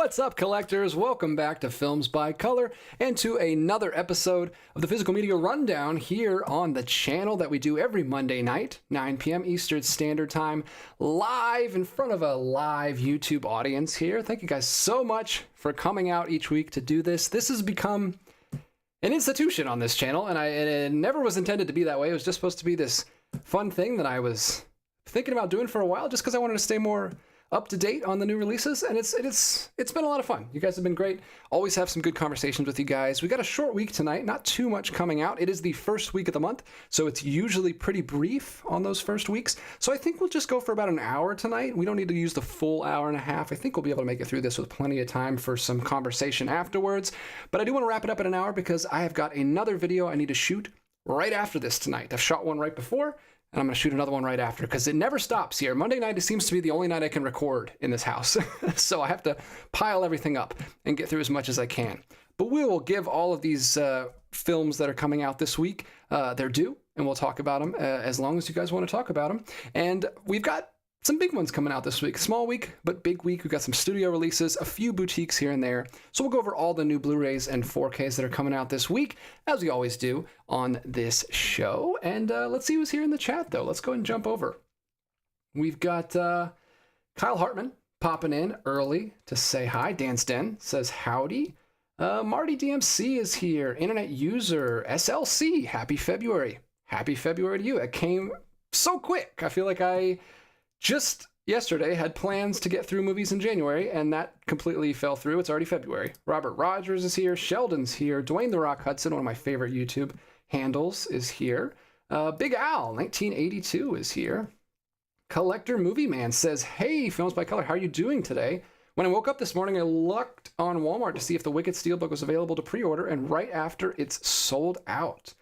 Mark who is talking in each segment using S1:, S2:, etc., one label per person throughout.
S1: What's up, collectors? Welcome back to Films by Color and to another episode of the Physical Media Rundown here on the channel that we do every Monday night, 9 p.m. Eastern Standard Time, live in front of a live YouTube audience here. Thank you guys so much for coming out each week to do this. This has become an institution on this channel, and it never was intended to be that way. It was just supposed to be this fun thing that I was thinking about doing for a while just because I wanted to stay more up to date on the new releases, and it's been a lot of fun. You guys have been great. Always have some good conversations with you guys. We got a short week tonight, not too much coming out. It is the first week of the month, so it's usually pretty brief on those first weeks. So I think we'll just go for about an hour tonight. We don't need to use the full hour and a half. I think we'll be able to make it through this with plenty of time for some conversation afterwards. But I do want to wrap it up in an hour because I have got another video I need to shoot right after this tonight. I've shot one right before, and I'm going to shoot another one right after because it never stops here. Monday night seems to be the only night I can record in this house. So I have to pile everything up and get through as much as I can. But we will give all of these films that are coming out this week their due, and we'll talk about them as long as you guys want to talk about them. And we've got some big ones coming out this week. Small week, but big week. We've got some studio releases, a few boutiques here and there. So we'll go over all the new Blu-rays and 4Ks that are coming out this week, as we always do on this show. And let's see who's here in the chat, though. Let's go ahead and jump over. We've got Kyle Hartman popping in early to say hi. Dan's Den says howdy. Marty DMC is here. Internet user SLC. Happy February. Happy February to you. It came so quick. I feel like I just yesterday had plans to get through movies in January, and that completely fell through. It's already February. Robert Rogers is here. Sheldon's here. Dwayne The Rock Hudson, one of my favorite YouTube handles, is here. Big Al, 1982, is here. Collector Movie Man says, hey, Films by Color, how are you doing today? When I woke up this morning, I looked on Walmart to see if the Wicket Steelbook was available to pre-order, and right after, it's sold out.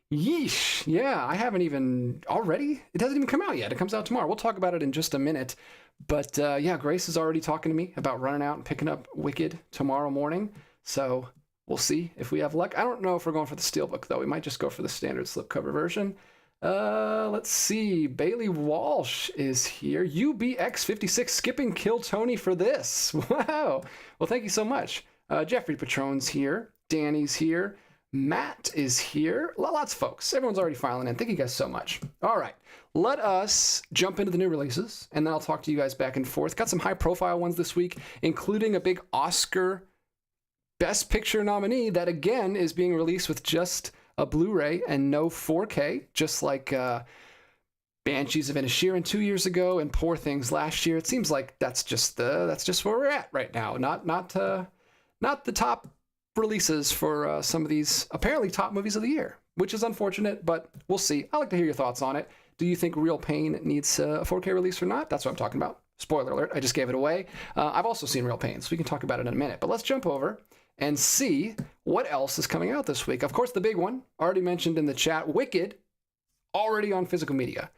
S1: Yeesh. Yeah, I haven't even already. It hasn't even come out yet. It comes out tomorrow. We'll talk about it in just a minute. But yeah, Grace is already talking to me about running out and picking up Wicked tomorrow morning. So we'll see if we have luck. I don't know if we're going for the Steelbook, though. We might just go for the standard slipcover version. Let's see. Bailey Walsh is here. UBX56 skipping Kill Tony for this. Wow. Well, thank you so much. Jeffrey Patron's here. Danny's here. Matt is here. Lots of folks. Everyone's already filing in. Thank you guys so much. All right. Let us jump into the new releases, and then I'll talk to you guys back and forth. Got some high-profile ones this week, including a big Oscar Best Picture nominee that, again, is being released with just a Blu-ray and no 4K, just like Banshees of Inisherin 2 years ago and Poor Things last year. It seems like that's just where we're at right now. Not the top releases for some of these apparently top movies of the year, which is unfortunate, but we'll see. I'd like to hear your thoughts on it. Do you think Real Pain needs a 4K release or not? That's what I'm talking about. Spoiler alert, I just gave it away. I've also seen Real Pain, so we can talk about it in a minute, but let's jump over and see what else is coming out this week. Of course, the big one, already mentioned in the chat, Wicked, already on physical media.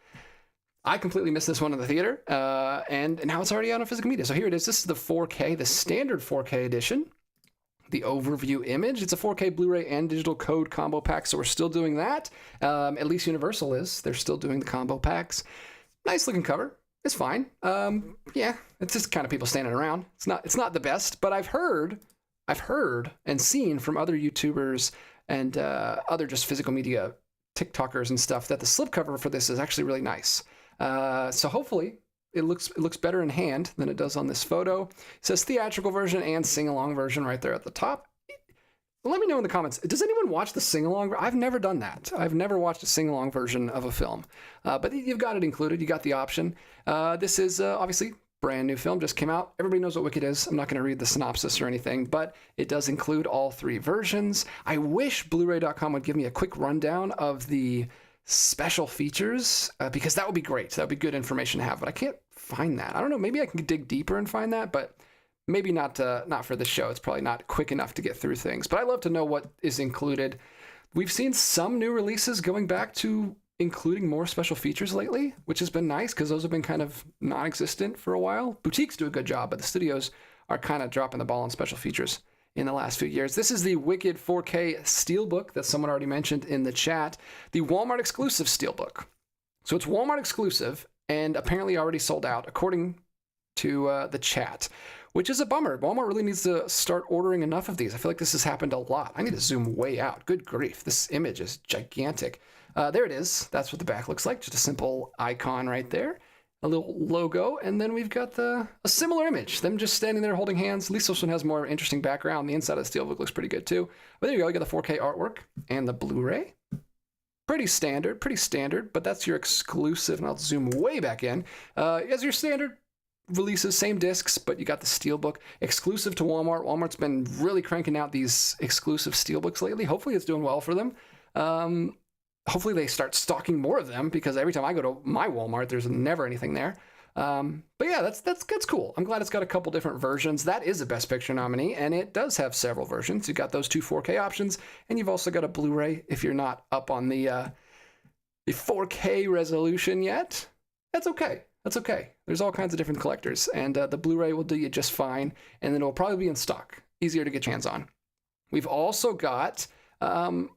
S1: I completely missed this one in the theater, and now it's already out on physical media. So here it is. This is the 4K, the standard 4K edition. The overview image. It's a 4K Blu-ray and digital code combo pack, so we're still doing that. At least Universal is. They're still doing the combo packs. Nice looking cover. It's fine. Yeah, it's just kind of people standing around. It's not the best, but I've heard and seen from other YouTubers and other just physical media TikTokers and stuff that the slipcover for this is actually really nice. So hopefully it looks better in hand than it does on this photo. It says theatrical version and sing-along version right there at the top. Let me know in the comments. Does anyone watch the sing-along? I've never done that. I've never watched a sing-along version of a film. But you've got it included. You got the option. This is obviously brand new film. Just came out. Everybody knows what Wicked is. I'm not going to read the synopsis or anything, but it does include all three versions. I wish Blu-ray.com would give me a quick rundown of the special features because that would be great. That would be good information to have, but I can't find that. I don't know. Maybe I can dig deeper and find that, but maybe not for the show. It's probably not quick enough to get through things, but I'd love to know what is included. We've seen some new releases going back to including more special features lately, which has been nice because those have been kind of non-existent for a while. Boutiques do a good job, but the studios are kind of dropping the ball on special features in the last few years. This is the Wicked 4K Steelbook that someone already mentioned in the chat, the Walmart exclusive Steelbook. So it's Walmart exclusive and apparently already sold out, according to the chat. which is a bummer. Walmart really needs to start ordering enough of these. I feel like this has happened a lot. I need to zoom way out. Good grief. This image is gigantic. There it is. That's what the back looks like. Just a simple icon right there. A little logo, and then we've got a similar image. Them just standing there holding hands. At least this one has more interesting background. The inside of the Steelbook looks pretty good too. But there you go. You got the 4K artwork and the Blu-ray. Pretty standard, but that's your exclusive, and I'll zoom way back in. As your standard releases, same discs, but you got the Steelbook exclusive to Walmart. Walmart's been really cranking out these exclusive Steelbooks lately. Hopefully it's doing well for them. Hopefully they start stocking more of them, because every time I go to my Walmart, there's never anything there. But yeah, that's cool. I'm glad it's got a couple different versions. That is a Best Picture nominee, and it does have several versions. You've got those two 4K options, and you've also got a Blu-ray if you're not up on the 4K resolution yet. That's okay. That's okay. There's all kinds of different collectors, and the Blu-ray will do you just fine, and then it'll probably be in stock. Easier to get your hands on. We've also got, I'll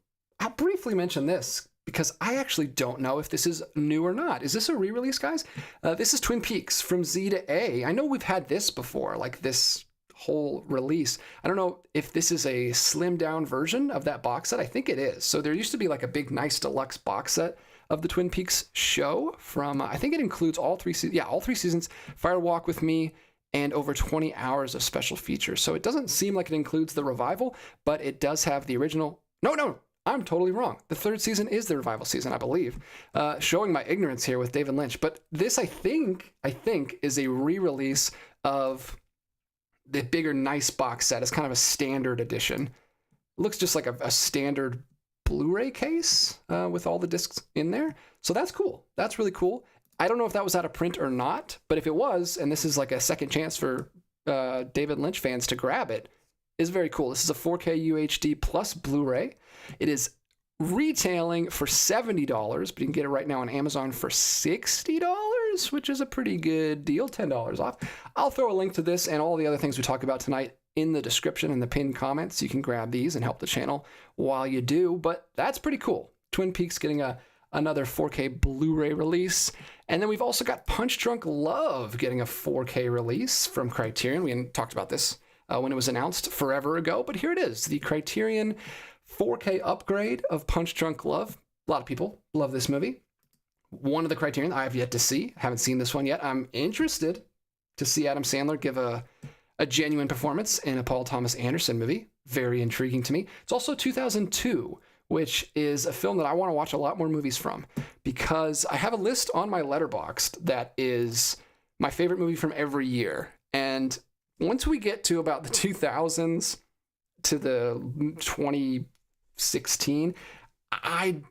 S1: briefly mention this, because I actually don't know if this is new or not. Is this a re-release, guys? This is Twin Peaks from Z to A. I know we've had this before, like this whole release. I don't know if this is a slimmed down version of that box set. I think it is. So there used to be like a big, nice deluxe box set of the Twin Peaks show from, I think it includes all three seasons. Yeah, all three seasons, Fire Walk with Me, and over 20 hours of special features. So it doesn't seem like it includes the revival, but it does have the original. No, I'm totally wrong. The third season is the revival season, I believe. Showing my ignorance here with David Lynch. But this, I think, is a re-release of the bigger, nice box set. It's kind of a standard edition. It looks just like a standard Blu-ray case with all the discs in there. So that's cool. That's really cool. I don't know if that was out of print or not, but if it was, and this is like a second chance for David Lynch fans to grab it, is very cool. This is a 4K UHD plus Blu-ray. It is retailing for $70, but you can get it right now on Amazon for $60, which is a pretty good deal, $10 off. I'll throw a link to this and all the other things we talk about tonight in the description and the pinned comments. You can grab these and help the channel while you do, but that's pretty cool. Twin Peaks getting another 4K Blu-ray release. And then we've also got Punch Drunk Love getting a 4K release from Criterion. We talked about this when it was announced forever ago, but here it is, the Criterion 4K upgrade of Punch Drunk Love. A lot of people love this movie. One of the Criterion I have yet to see. Haven't seen this one yet. I'm interested to see Adam Sandler give a genuine performance in a Paul Thomas Anderson movie. Very intriguing to me. It's also 2002, which is a film that I want to watch a lot more movies from, because I have a list on my Letterboxd that is my favorite movie from every year. And once we get to about the 2000s to the 2016, I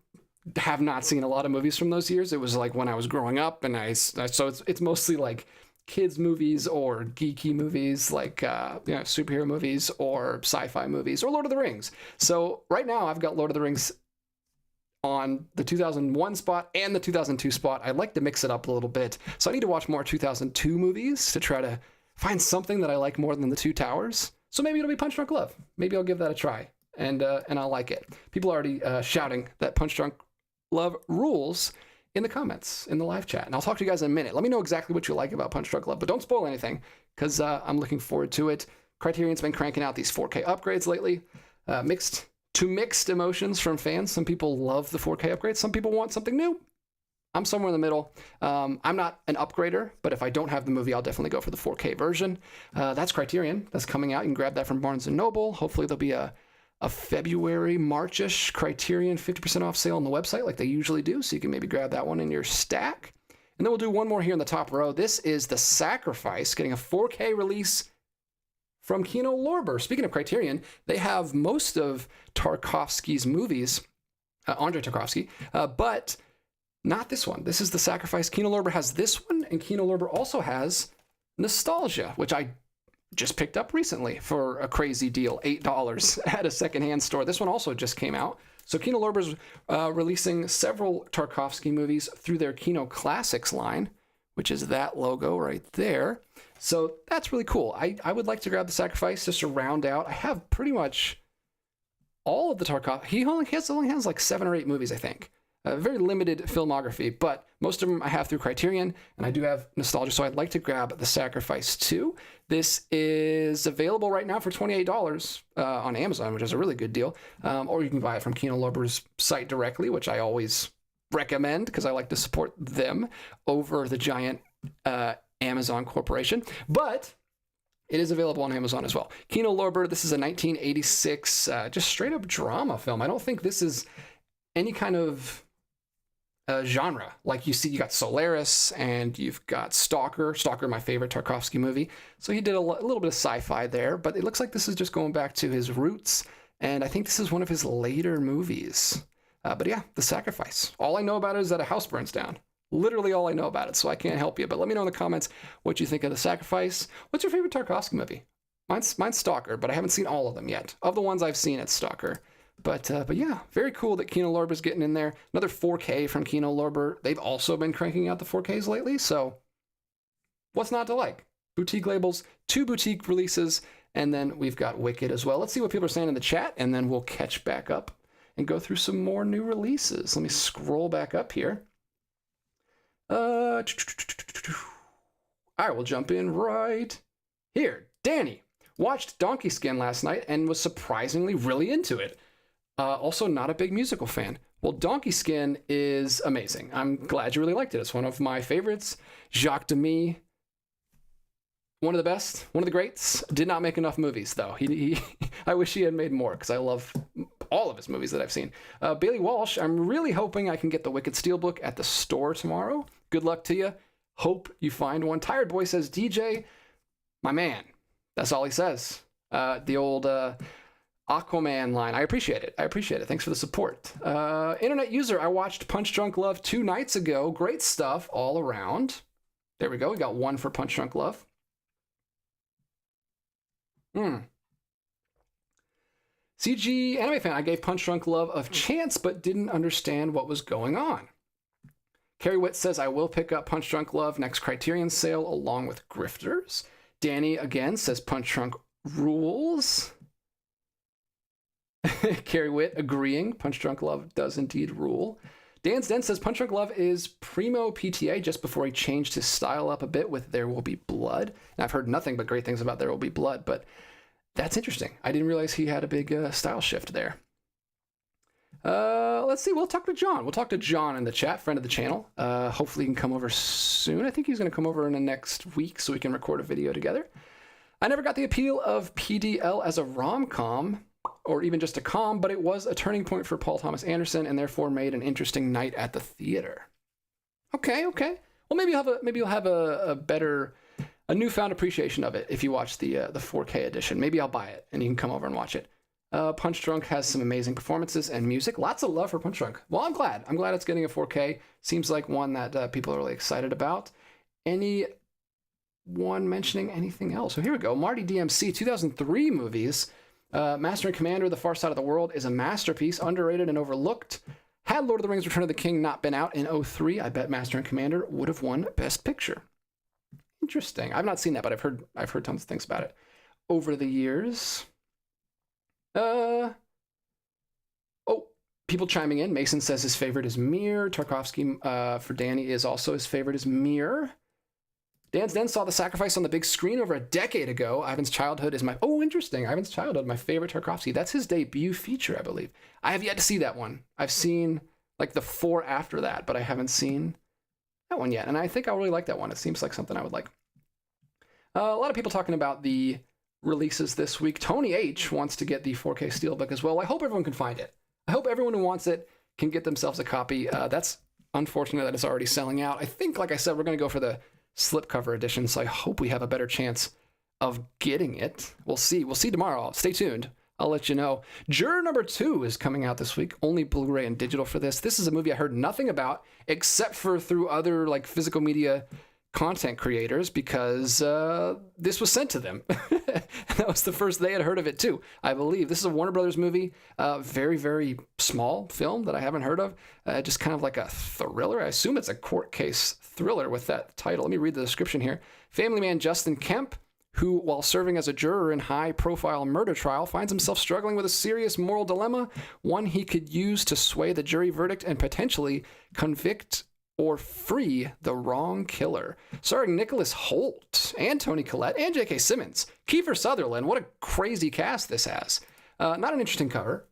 S1: have not seen a lot of movies from those years. It was like when I was growing up, and so it's mostly like kids movies or geeky movies, like superhero movies or sci-fi movies or Lord of the Rings. So right now I've got Lord of the Rings on the 2001 spot and the 2002 spot. I'd like to mix it up a little bit, so I need to watch more 2002 movies to try to find something that I like more than the Two Towers. So maybe it'll be Punch Drunk Love. Maybe I'll give that a try, and I'll like it. People are already shouting that Punch Drunk Love rules in the comments, in the live chat. And I'll talk to you guys in a minute. Let me know exactly what you like about Punch Drunk Love, but don't spoil anything, because I'm looking forward to it. Criterion's been cranking out these 4K upgrades lately. Mixed emotions from fans. Some people love the 4K upgrades. Some people want something new. I'm somewhere in the middle. I'm not an upgrader, but if I don't have the movie, I'll definitely go for the 4K version. That's Criterion. That's coming out. You can grab that from Barnes & Noble. Hopefully there'll be a February, March-ish Criterion 50% off sale on the website like they usually do, so you can maybe grab that one in your stack. And then we'll do one more here in the top row. This is The Sacrifice, getting a 4K release from Kino Lorber. Speaking of Criterion, they have most of Tarkovsky's movies, Andrei Tarkovsky, but not this one. This is The Sacrifice. Kino Lorber has this one, and Kino Lorber also has Nostalgia, which I just picked up recently for a crazy deal, $8 at a secondhand store. This one also just came out. So Kino Lorber's releasing several Tarkovsky movies through their Kino Classics line, which is that logo right there. So that's really cool. I would like to grab The Sacrifice just to round out. I have pretty much all of the Tarkovsky. He only has like 7 or 8 movies, I think. very limited filmography, but most of them I have through Criterion, and I do have nostalgia, so I'd like to grab The Sacrifice 2. This is available right now for $28 on Amazon, which is a really good deal, or you can buy it from Kino Lorber's site directly, which I always recommend because I like to support them over the giant Amazon corporation, but it is available on Amazon as well. Kino Lorber, this is a 1986 just straight up drama film. I don't think this is any kind of genre. Like you see, you got Solaris and you've got Stalker. Stalker, my favorite Tarkovsky movie. So he did a little bit of sci-fi there, but it looks like this is just going back to his roots. And I think this is one of his later movies. But yeah, The Sacrifice. All I know about it is that a house burns down. Literally all I know about it, so I can't help you. But let me know in the comments what you think of The Sacrifice. What's your favorite Tarkovsky movie? Mine's Stalker, but I haven't seen all of them yet. Of the ones I've seen, it's Stalker. But yeah, very cool that Kino Lorber's getting in there. Another 4K from Kino Lorber. They've also been cranking out the 4Ks lately, so what's not to like? Boutique labels, 2 boutique releases, and then we've got Wicket as well. Let's see what people are saying in the chat, and then we'll catch back up and go through some more new releases. Let me scroll back up here. All right, we'll jump in right here. Danny watched Donkey Skin last night and was surprisingly really into it. Also not a big musical fan. Well, Donkey Skin is amazing. I'm glad you really liked it. It's one of my favorites. Jacques Demy, one of the best, one of the greats. Did not make enough movies, though. I wish he had made more, because I love all of his movies that I've seen. Bailey Walsh, I'm really hoping I can get the Wicked Steelbook at the store tomorrow. Good luck to you. Hope you find one. Tired Boy says, DJ, my man. That's all he says. The old Aquaman line. I appreciate it. Thanks for the support. Internet user, I watched Punch Drunk Love 2 nights ago. Great stuff all around. There we go. We got 1 for Punch Drunk Love. CG anime fan, I gave Punch Drunk Love a chance, but didn't understand what was going on. Carrie Witt says, I will pick up Punch Drunk Love next Criterion sale along with Grifters. Danny again says Punch Drunk rules. Carrie Witt agreeing. Punch Drunk Love does indeed rule. Dan's Den says Punch Drunk Love is primo PTA just before he changed his style up a bit with There Will Be Blood. And I've heard nothing but great things about There Will Be Blood, but that's interesting. I didn't realize he had a big style shift there. Let's see. We'll talk to John. We'll talk to John in the chat, friend of the channel. Hopefully he can come over soon. I think he's going to come over in the next week so we can record a video together. I never got the appeal of PDL as a rom-com or even just a com, but it was a turning point for Paul Thomas Anderson and therefore made an interesting night at the theater. Okay. Well, maybe you'll have a better, a newfound appreciation of it if you watch the 4K edition. Maybe I'll buy it and you can come over and watch it. Punch Drunk has some amazing performances and music. Lots of love for Punch Drunk. Well, I'm glad it's getting a 4K. Seems like one that people are really excited about. Anyone mentioning anything else? So here we go. Marty DMC, 2003 movies. Master and Commander, The Far Side of the World is a masterpiece, underrated and overlooked. Had Lord of the Rings, Return of the King not been out in 2003, I bet Master and Commander would have won Best Picture. Interesting. I've not seen that, but I've heard tons of things about it over the years. People chiming in. Mason says his favorite is Mirror. Tarkovsky for Danny is also his favorite is Mirror. Dan's Den saw The Sacrifice on the big screen over a decade ago. Ivan's Childhood is interesting. Ivan's Childhood, my favorite Tarkovsky. That's his debut feature, I believe. I have yet to see that one. I've seen like the 4 after that, but I haven't seen that one yet. And I think I'll really like that one. It seems like something I would like. A lot of people talking about the releases this week. Tony H wants to get the 4K Steelbook as well. I hope everyone can find it. I hope everyone who wants it can get themselves a copy. That's unfortunate that it's already selling out. I think, like I said, we're going to go for the slipcover edition, so I hope we have a better chance of getting it. We'll see. We'll see tomorrow. Stay tuned. I'll let you know. Juror number 2 is coming out this week. Only Blu-ray and digital for this. This is a movie I heard nothing about except for through other like physical media content creators because this was sent to them. And that was the first they had heard of it too, I believe. This is a Warner Brothers movie. Very, very small film that I haven't heard of. Just kind of like a thriller. I assume it's a court case thriller with that title. Let me read the description here. Family man Justin Kemp who, while serving as a juror in high-profile murder trial, finds himself struggling with a serious moral dilemma, one he could use to sway the jury verdict and potentially convict or free the wrong killer. Starring Nicholas Hoult and Toni Collette and J.K. Simmons. Kiefer Sutherland, what a crazy cast this has. Not an interesting cover,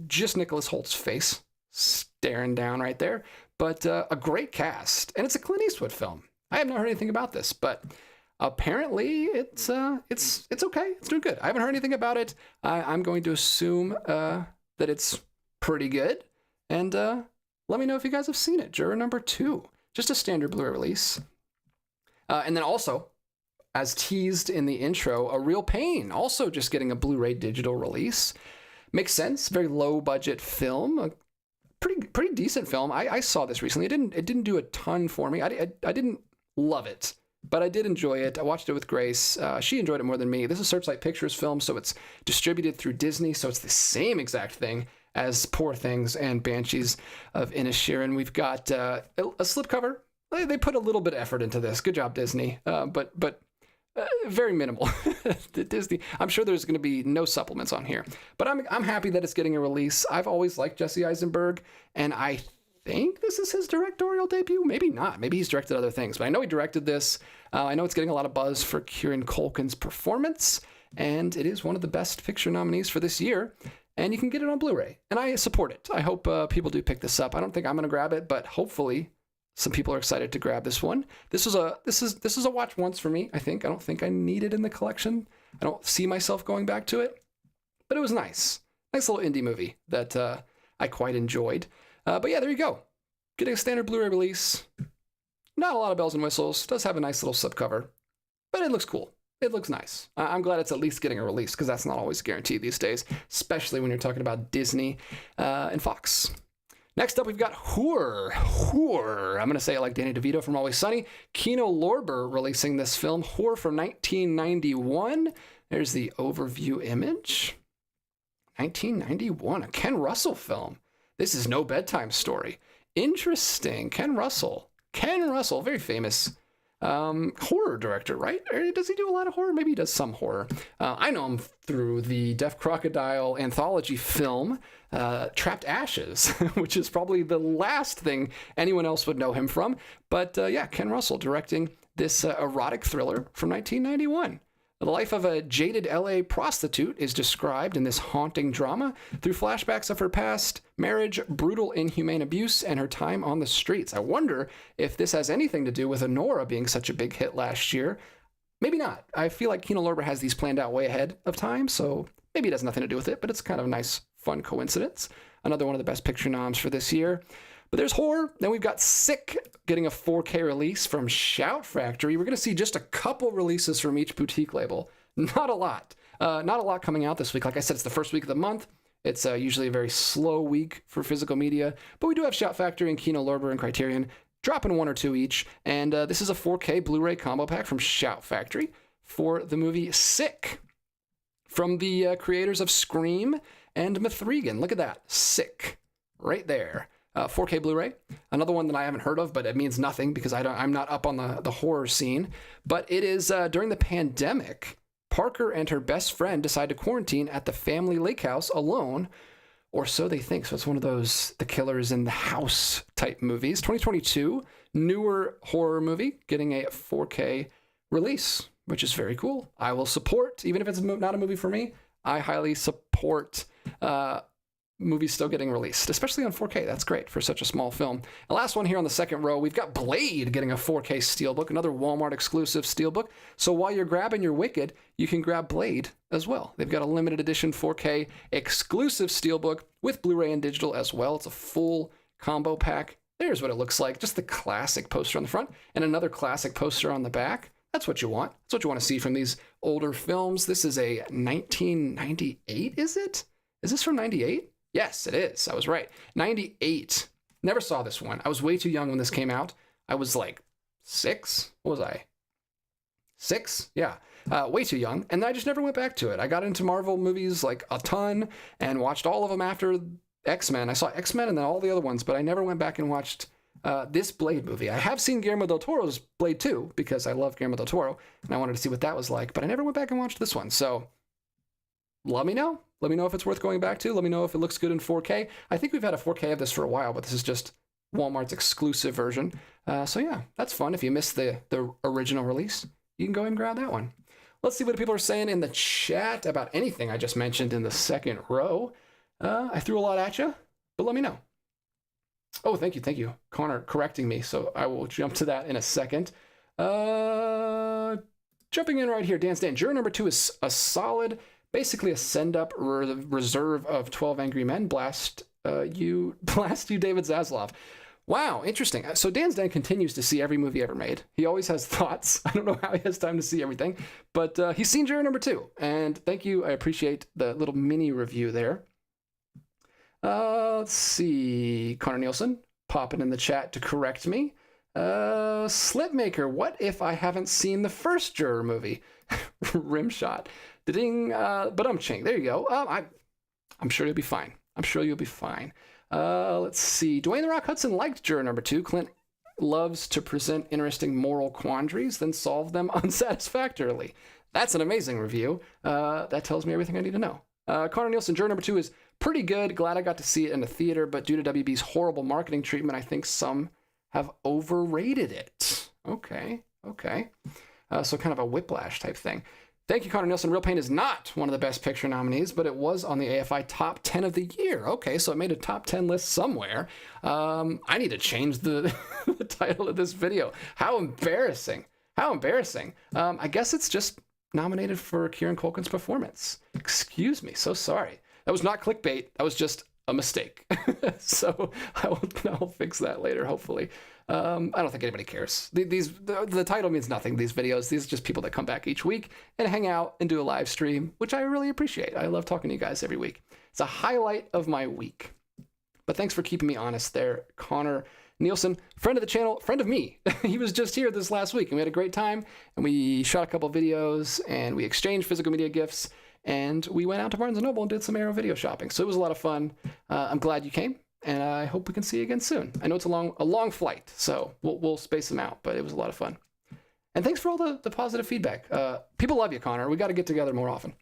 S1: just Nicholas Holt's face staring down right there, but a great cast. And it's a Clint Eastwood film. I have not heard anything about this, but apparently it's okay. It's doing good. I haven't heard anything about it. I'm going to assume that it's pretty good. And let me know if you guys have seen it. Juror number 2, just a standard Blu-ray release. And then also, as teased in the intro, A Real Pain, also just getting a Blu-ray digital release. Makes sense. Very low budget film. A pretty decent film. I saw this recently. It didn't do a ton for me. I didn't love it, but I did enjoy it. I watched it with Grace. She enjoyed it more than me. This is Searchlight Pictures film, so it's distributed through Disney, so it's the same exact thing as Poor Things and Banshees of Inisherin. We've got a slipcover. They put a little bit of effort into this. Good job, Disney. But very minimal. Disney. I'm sure there's going to be no supplements on here, but I'm happy that it's getting a release. I've always liked Jesse Eisenberg, and I think this is his directorial debut. Maybe not. Maybe he's directed other things, but I know he directed this. I know it's getting a lot of buzz for Kieran Culkin's performance, and it is one of the best picture nominees for this year. And you can get it on Blu-ray, and I support it. I hope people do pick this up. I don't think I'm going to grab it, but hopefully some people are excited to grab this one. This is a watch once for me, I think. I don't think I need it in the collection. I don't see myself going back to it, but it was nice. Nice little indie movie that I quite enjoyed. But yeah, there you go. Getting a standard Blu-ray release. Not a lot of bells and whistles. Does have a nice little slipcover, but it looks cool. It looks nice. I'm glad it's at least getting a release, because that's not always guaranteed these days, especially when you're talking about Disney and Fox. Next up, we've got Horror. I'm going to say it like Danny DeVito from Always Sunny. Kino Lorber releasing this film, Horror from 1991. There's the overview image. 1991, a Ken Russell film. This is No Bedtime Story. Interesting. Ken Russell, very famous horror director, right? Or does he do a lot of horror? Maybe he does some horror. I know him through the Deaf Crocodile anthology film, Trapped Ashes, which is probably the last thing anyone else would know him from. But yeah, Ken Russell directing this erotic thriller from 1991. The life of a jaded LA prostitute is described in this haunting drama through flashbacks of her past marriage, brutal, inhumane abuse, and her time on the streets. I wonder if this has anything to do with Honora being such a big hit last year. Maybe not. I feel like Kino Lorber has these planned out way ahead of time, so maybe it has nothing to do with it, but it's kind of a nice, fun coincidence. Another one of the best picture noms for this year. But there's Horror. Then we've got Sick getting a 4K release from Shout Factory. We're going to see just a couple releases from each boutique label. Not a lot. Not a lot coming out this week. Like I said, it's the first week of the month. It's usually a very slow week for physical media. But we do have Shout Factory and Kino Lorber and Criterion dropping 1 or 2 each. And this is a 4K Blu-ray combo pack from Shout Factory for the movie Sick, from the creators of Scream and Mithrigan. Look at that. Sick. Right there. 4K Blu-ray, another one that I haven't heard of, but it means nothing because I'm not up on the horror scene. But it is during the pandemic, Parker and her best friend decide to quarantine at the family lake house alone, or so they think. So it's one of those The Killers in the House type movies. 2022, newer horror movie, getting a 4K release, which is very cool. I will support, even if it's not a movie for me, I highly support movies still getting released, especially on 4K. That's great for such a small film. The last one here on the second row, we've got Blade getting a 4K Steelbook, another Walmart exclusive Steelbook. So while you're grabbing your Wicked, you can grab Blade as well. They've got a limited edition 4K exclusive Steelbook with Blu-ray and digital as well. It's a full combo pack. There's what it looks like. Just the classic poster on the front and another classic poster on the back. That's what you want. That's what you want to see from these older films. This is a 1998, is it? Is this from 98? Yes, it is. I was right. 98. Never saw this one. I was way too young when this came out. I was like 6. What was I? 6? Yeah. Way too young. And I just never went back to it. I got into Marvel movies like a ton and watched all of them after X-Men. I saw X-Men and then all the other ones, but I never went back and watched this Blade movie. I have seen Guillermo del Toro's Blade 2 because I love Guillermo del Toro and I wanted to see what that was like, but I never went back and watched this one. So let me know. Let me know if it's worth going back to. Let me know if it looks good in 4K. I think we've had a 4K of this for a while, but this is just Walmart's exclusive version. So yeah, that's fun. If you missed the original release, you can go ahead and grab that one. Let's see what people are saying in the chat about anything I just mentioned in the second row. I threw a lot at you, but let me know. Oh, thank you, Connor, correcting me. So I will jump to that in a second. Jumping in right here, Dan Stan. Juror number 2 is a solid, basically a send-up reserve of 12 Angry Men. Blast you, David Zaslav. Wow, interesting. So Dan Stan continues to see every movie ever made. He always has thoughts. I don't know how he has time to see everything, but he's seen Juror number 2. And thank you. I appreciate the little mini review there. Let's see. Connor Nielsen popping in the chat to correct me. Slipmaker, what if I haven't seen the first Juror movie? Rimshot. Ding. But I'm ching. There you go. I'm sure you'll be fine. Let's see. Dwayne The Rock Hudson liked Juror number 2. Clint loves to present interesting moral quandaries, then solve them unsatisfactorily. That's an amazing review. That tells me everything I need to know. Connor Nielsen, Juror number 2 is pretty good. Glad I got to see it in the theater, but due to WB's horrible marketing treatment, I think some have overrated it. Okay. So kind of a whiplash type thing. Thank you, Connor Nielsen. Real Pain is not one of the Best Picture nominees, but it was on the AFI Top 10 of the year. Okay, so it made a Top 10 list somewhere. I need to change the, the title of this video. How embarrassing. I guess it's just nominated for Kieran Culkin's performance. Excuse me, so sorry. That was not clickbait. That was just a mistake. So I'll fix that later, hopefully. I don't think anybody cares. The title means nothing, these videos. These are just people that come back each week and hang out and do a live stream, which I really appreciate. I love talking to you guys every week. It's a highlight of my week. But thanks for keeping me honest there, Connor Nielsen, friend of the channel, friend of me. He was just here this last week and we had a great time and we shot a couple videos and we exchanged physical media gifts and we went out to Barnes & Noble and did some Arrow video shopping. So it was a lot of fun. I'm glad you came. And I hope we can see you again soon. I know it's a long flight, so we'll space them out, but it was a lot of fun. And thanks for all the positive feedback. People love you, Connor. We got to get together more often.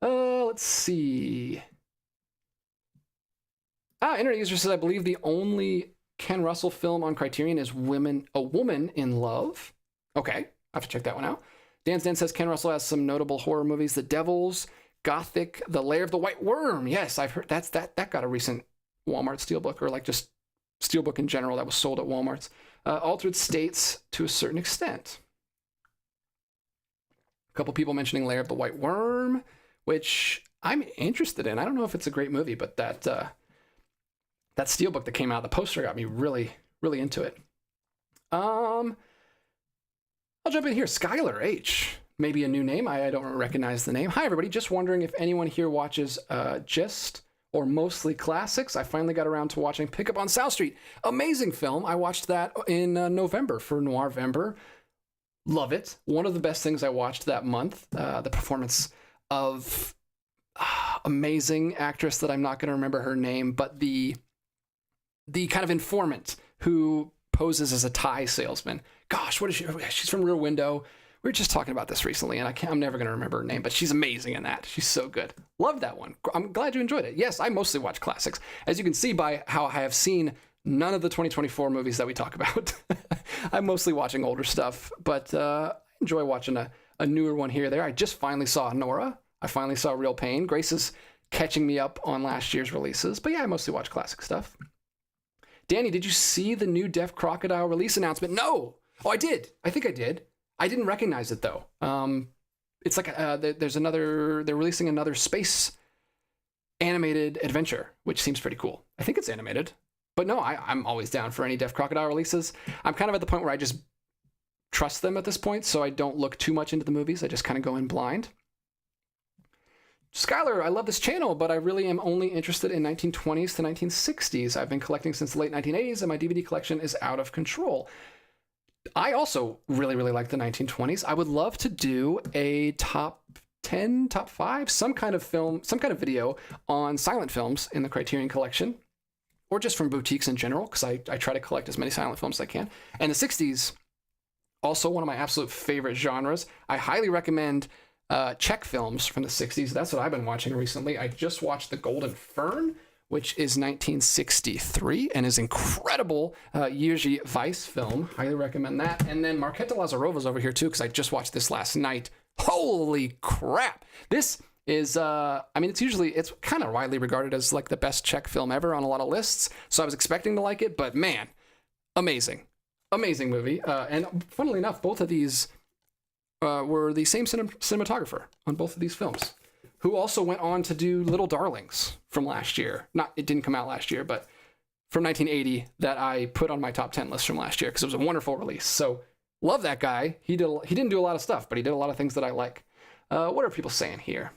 S1: Let's see. Internet user says, I believe the only Ken Russell film on Criterion is A Woman in Love. Okay, I have to check that one out. Dan Stan says Ken Russell has some notable horror movies. The Devils, Gothic, The Lair of the White Worm. Yes, I've heard that got a recent Walmart Steelbook, or like just Steelbook in general that was sold at Walmart's. Altered States to a certain extent. A couple people mentioning Lair of the White Worm, which I'm interested in. I don't know if it's a great movie, but that Steelbook that came out, the poster got me really, really into it. I'll jump in here. Skylar H. Maybe a new name. I don't recognize the name. Hi, everybody. Just wondering if anyone here watches just or mostly classics. I finally got around to watching Pickup on South Street. Amazing film. I watched that in November for Noirvember. Love it. One of the best things I watched that month. The performance of amazing actress that I'm not going to remember her name, but the kind of informant who poses as a tie salesman. Gosh, what is she? She's from Rear Window. We were just talking about this recently, and I'm never going to remember her name, but she's amazing in that. She's so good. Love that one. I'm glad you enjoyed it. Yes, I mostly watch classics. As you can see by how I have seen none of the 2024 movies that we talk about. I'm mostly watching older stuff, but I enjoy watching a newer one here or there. I just finally saw Nora. I finally saw Real Pain. Grace is catching me up on last year's releases, but yeah, I mostly watch classic stuff. Danny, did you see the new Deaf Crocodile release announcement? No. Oh, I did. I think I did. I didn't recognize it though. It's like they're releasing another space animated adventure, which seems pretty cool. I think it's animated, but no, I'm always down for any Deaf Crocodile releases. I'm kind of at the point where I just trust them at this point, so I don't look too much into the movies. I just kind of go in blind. Skylar, I love this channel, but I really am only interested in 1920s to 1960s. I've been collecting since the late 1980s, and my DVD collection is out of control. I also really, really like the 1920s. I would love to do a top 10, top 5, some kind of film, some kind of video on silent films in the Criterion collection. or just from boutiques in general, because I try to collect as many silent films as I can. And the 60s, also one of my absolute favorite genres. I highly recommend Czech films from the 60s. That's what I've been watching recently. I just watched The Golden Fern, which is 1963 and is incredible Jerzy Weiss film. Highly recommend that. And then Markéta Lázarova's over here too, because I just watched this last night. Holy crap. This is, it's kind of widely regarded as like the best Czech film ever on a lot of lists. So I was expecting to like it, but man, amazing movie. And funnily enough, both of these were the same cinematographer on both of these films, who also went on to do Little Darlings from last year. It didn't come out last year, but from 1980 that I put on my top 10 list from last year because it was a wonderful release. So love that guy. He didn't do a lot of stuff, but he did a lot of things that I like. What are people saying here?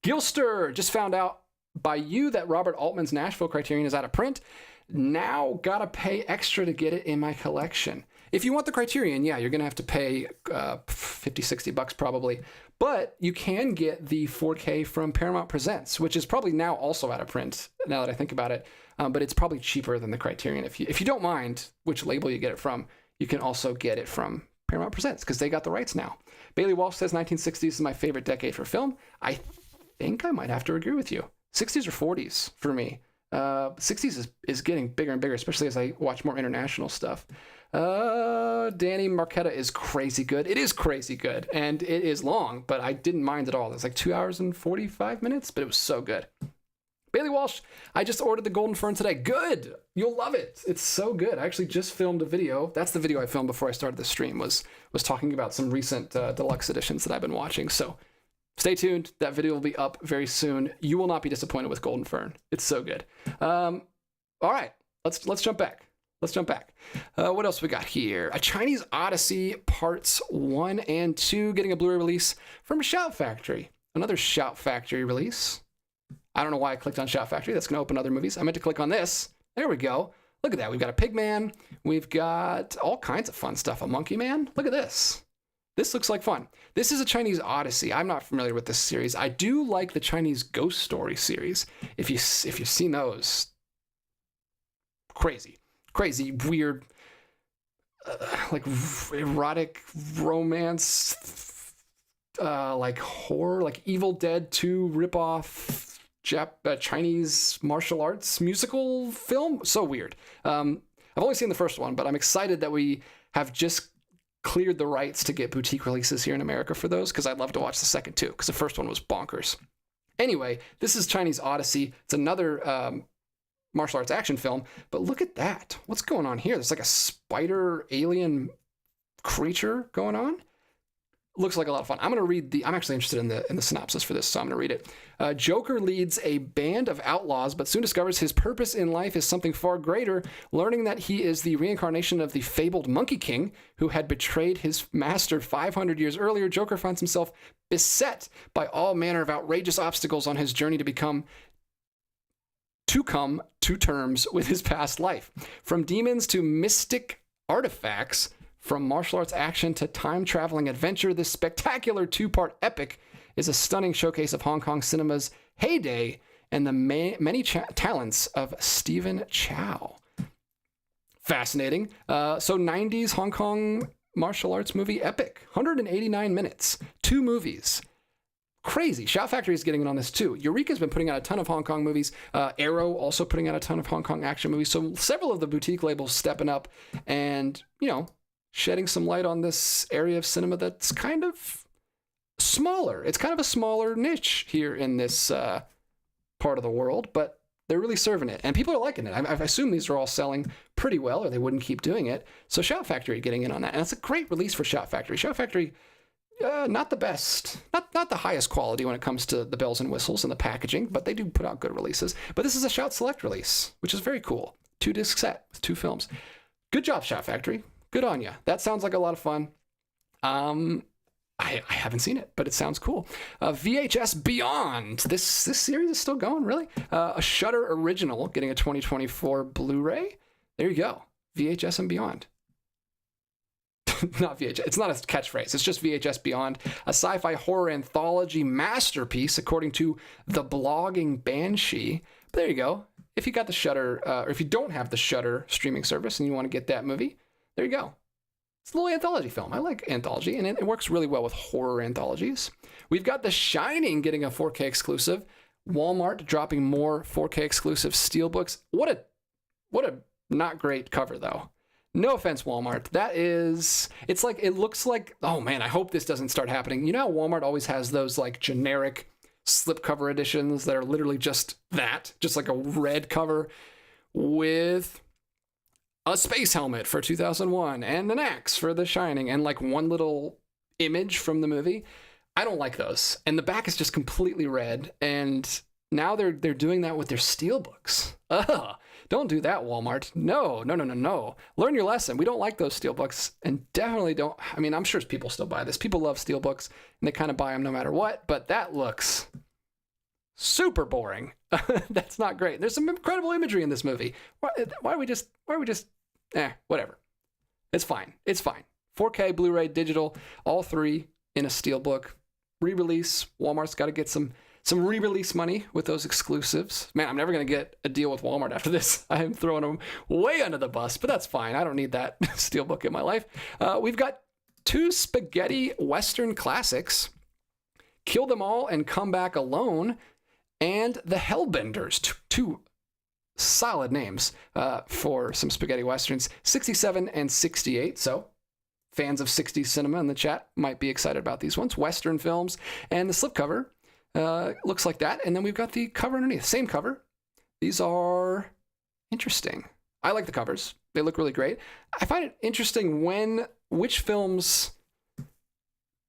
S1: Gilster, just found out by you that Robert Altman's Nashville Criterion is out of print. Now gotta pay extra to get it in my collection. If you want the Criterion, yeah, you're gonna have to pay $50-$60 probably. But you can get the 4K from Paramount Presents, which is probably now also out of print, now that I think about it. But it's probably cheaper than the Criterion. If you don't mind which label you get it from, you can also get it from Paramount Presents, because they got the rights now. Bailey Walsh says 1960s is my favorite decade for film. I think I might have to agree with you. 60s or 40s for me. 60s is getting bigger and bigger, especially as I watch more international stuff. Danny Markéta is crazy good. It is crazy good, and it is long, but I didn't mind at all. It's like 2 hours and 45 minutes, but it was so good. Bailey Walsh, I just ordered The Golden Fern today. Good! You'll love it. It's so good. I actually just filmed a video. That's the video I filmed before I started the stream, was talking about some recent deluxe editions that I've been watching. So stay tuned. That video will be up very soon. You will not be disappointed with Golden Fern. It's so good. All right, let's jump back. What else we got here? A Chinese Odyssey Parts 1 and 2 getting a Blu-ray release from Shout Factory. Another Shout Factory release. I don't know why I clicked on Shout Factory. That's going to open other movies. I meant to click on this. There we go. Look at that. We've got a Pigman. We've got all kinds of fun stuff. A Monkey Man. Look at this. This looks like fun. This is a Chinese Odyssey. I'm not familiar with this series. I do like the Chinese Ghost Story series. If you've seen those, crazy, weird, like erotic romance, like horror, like Evil Dead 2 ripoff. Chinese martial arts musical film. So weird. I've only seen the first one, but I'm excited that we have just cleared the rights to get boutique releases here in America for those, because I'd love to watch the second too, because the first one was bonkers. Anyway, this is Chinese Odyssey. It's another martial arts action film, but look at that. What's going on here? There's like a spider alien creature going on. Looks like a lot of fun. I'm actually interested in the synopsis for this, so I'm going to read it. Joker leads a band of outlaws, but soon discovers his purpose in life is something far greater. Learning that he is the reincarnation of the fabled Monkey King, who had betrayed his master 500 years earlier, Joker finds himself beset by all manner of outrageous obstacles on his journey to come to terms with his past life. From demons to mystic artifacts, from martial arts action to time-traveling adventure, this spectacular two-part epic is a stunning showcase of Hong Kong cinema's heyday and the many talents of Stephen Chow. Fascinating. So 90s Hong Kong martial arts movie epic. 189 minutes. 2 movies. Crazy. Shout Factory is getting in on this too. Eureka's been putting out a ton of Hong Kong movies. Arrow also putting out a ton of Hong Kong action movies. So several of the boutique labels stepping up and, shedding some light on this area of cinema that's kind of smaller. It's kind of a smaller niche here in this part of the world, but they're really serving it. And people are liking it. I assume these are all selling pretty well, or they wouldn't keep doing it. So Shout Factory getting in on that. And it's a great release for Shout Factory. Shout Factory, not the best, not the highest quality when it comes to the bells and whistles and the packaging, but they do put out good releases. But this is a Shout Select release, which is very cool. 2-disc set with 2 films. Good job, Shout Factory. Good on you. That sounds like a lot of fun. I haven't seen it, but it sounds cool. VHS Beyond. This series is still going, really? A Shudder original getting a 2024 Blu-ray. There you go. VHS and Beyond. Not VHS. It's not a catchphrase. It's just VHS Beyond. A sci-fi horror anthology masterpiece, according to the blogging Banshee. But there you go. if you got the Shudder, or if you don't have the Shudder streaming service and you want to get that movie, there you go. It's a little anthology film. I like anthology, and it works really well with horror anthologies. We've got The Shining getting a 4K exclusive. Walmart dropping more 4K exclusive Steelbooks. What a not great cover, though. No offense, Walmart. It's like, it looks like, oh man, I hope this doesn't start happening. You know how Walmart always has those like generic slipcover editions that are literally just like a red cover with a space helmet for 2001 and an axe for The Shining and like one little image from the movie. I don't like those. And the back is just completely red. And now they're doing that with their Steelbooks. Ugh. Don't do that, Walmart. No. Learn your lesson. We don't like those Steelbooks, and definitely don't. I mean, I'm sure people still buy this. People love Steelbooks, and they kind of buy them no matter what, but that looks super boring. That's not great. There's some incredible imagery in this movie. Why are we just, whatever. It's fine. 4K, Blu-ray, digital, all three in a Steelbook. Re-release. Walmart's got to get some re-release money with those exclusives. Man, I'm never going to get a deal with Walmart after this. I am throwing them way under the bus, but that's fine. I don't need that Steelbook in my life. We've got 2 spaghetti Western classics, Kill Them All and Come Back Alone, and The Hellbenders. Two solid names for some spaghetti Westerns, 67 and 68. So fans of 60s cinema in the chat might be excited about these ones. Western films, and the slipcover looks like that. And then we've got the cover underneath. Same cover. These are interesting. I like the covers. They look really great. I find it interesting which films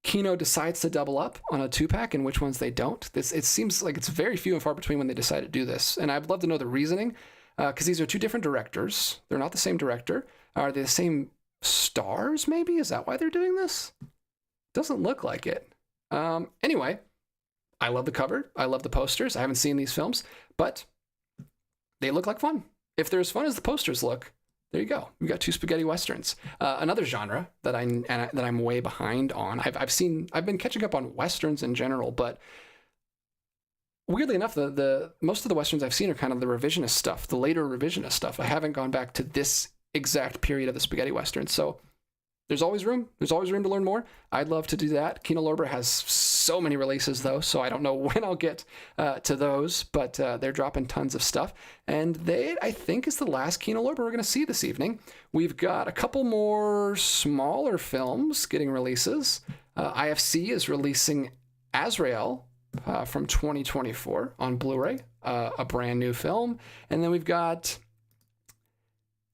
S1: Kino decides to double up on a 2-pack and which ones they don't. It seems like it's very few and far between when they decide to do this. And I'd love to know the reasoning, because these are 2 different directors. They're not the same director. Are they the same stars, maybe? Is that why they're doing this? Doesn't look like it. Anyway, I love the cover. I love the posters. I haven't seen these films, but they look like fun. If they're as fun as the posters look, there you go. We got 2 spaghetti Westerns. Another genre that I'm way behind on. I've been catching up on Westerns in general, but weirdly enough, the most of the Westerns I've seen are kind of the revisionist stuff, the later revisionist stuff. I haven't gone back to this exact period of the spaghetti Western. So there's always room to learn more. I'd love to do that. Kino Lorber has so many releases though, so I don't know when I'll get to those, but they're dropping tons of stuff. And I think, is the last Kino Lorber we're going to see this evening. We've got a couple more smaller films getting releases. IFC is releasing Azrael from 2024 on Blu-ray, a brand new film. And then we've got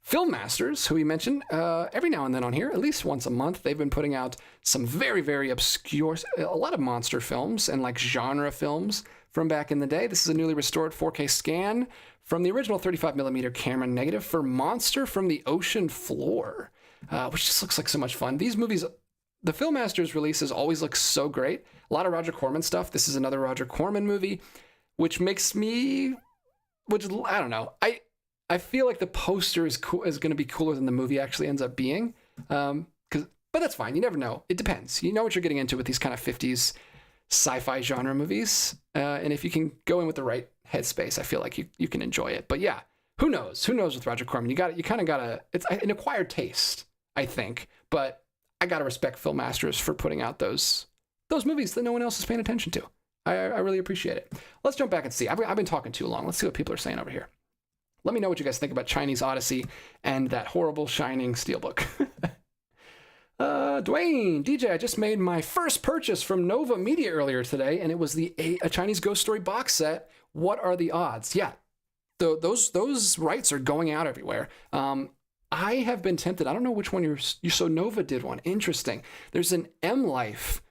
S1: Film Masters, who we mention every now and then on here, at least once a month. They've been putting out some very, very obscure, a lot of monster films and like genre films from back in the day. This is a newly restored 4K scan from the original 35mm camera negative for Monster from the Ocean Floor, which just looks like so much fun. These movies, the Film Masters releases always look so great. A lot of Roger Corman stuff. This is another Roger Corman movie, which makes me, I don't know. I feel like the poster is going to be cooler than the movie actually ends up being. But that's fine. You never know. It depends. You know what you're getting into with these kind of 50s sci-fi genre movies. And if you can go in with the right headspace, I feel like you can enjoy it. But yeah, who knows? Who knows with Roger Corman? You kind of got to, it's an acquired taste, I think. But I got to respect Film Masters for putting out those movies that no one else is paying attention to. I really appreciate it. Let's jump back and see. I've been talking too long. Let's see what people are saying over here. Let me know what you guys think about Chinese Odyssey and that horrible Shining Steelbook. Dwayne, DJ, I just made my first purchase from Nova Media earlier today, and it was a Chinese Ghost Story box set. What are the odds? Yeah, those rights are going out everywhere. I have been tempted. I don't know which one you so Nova did one. Interesting. There's an M Life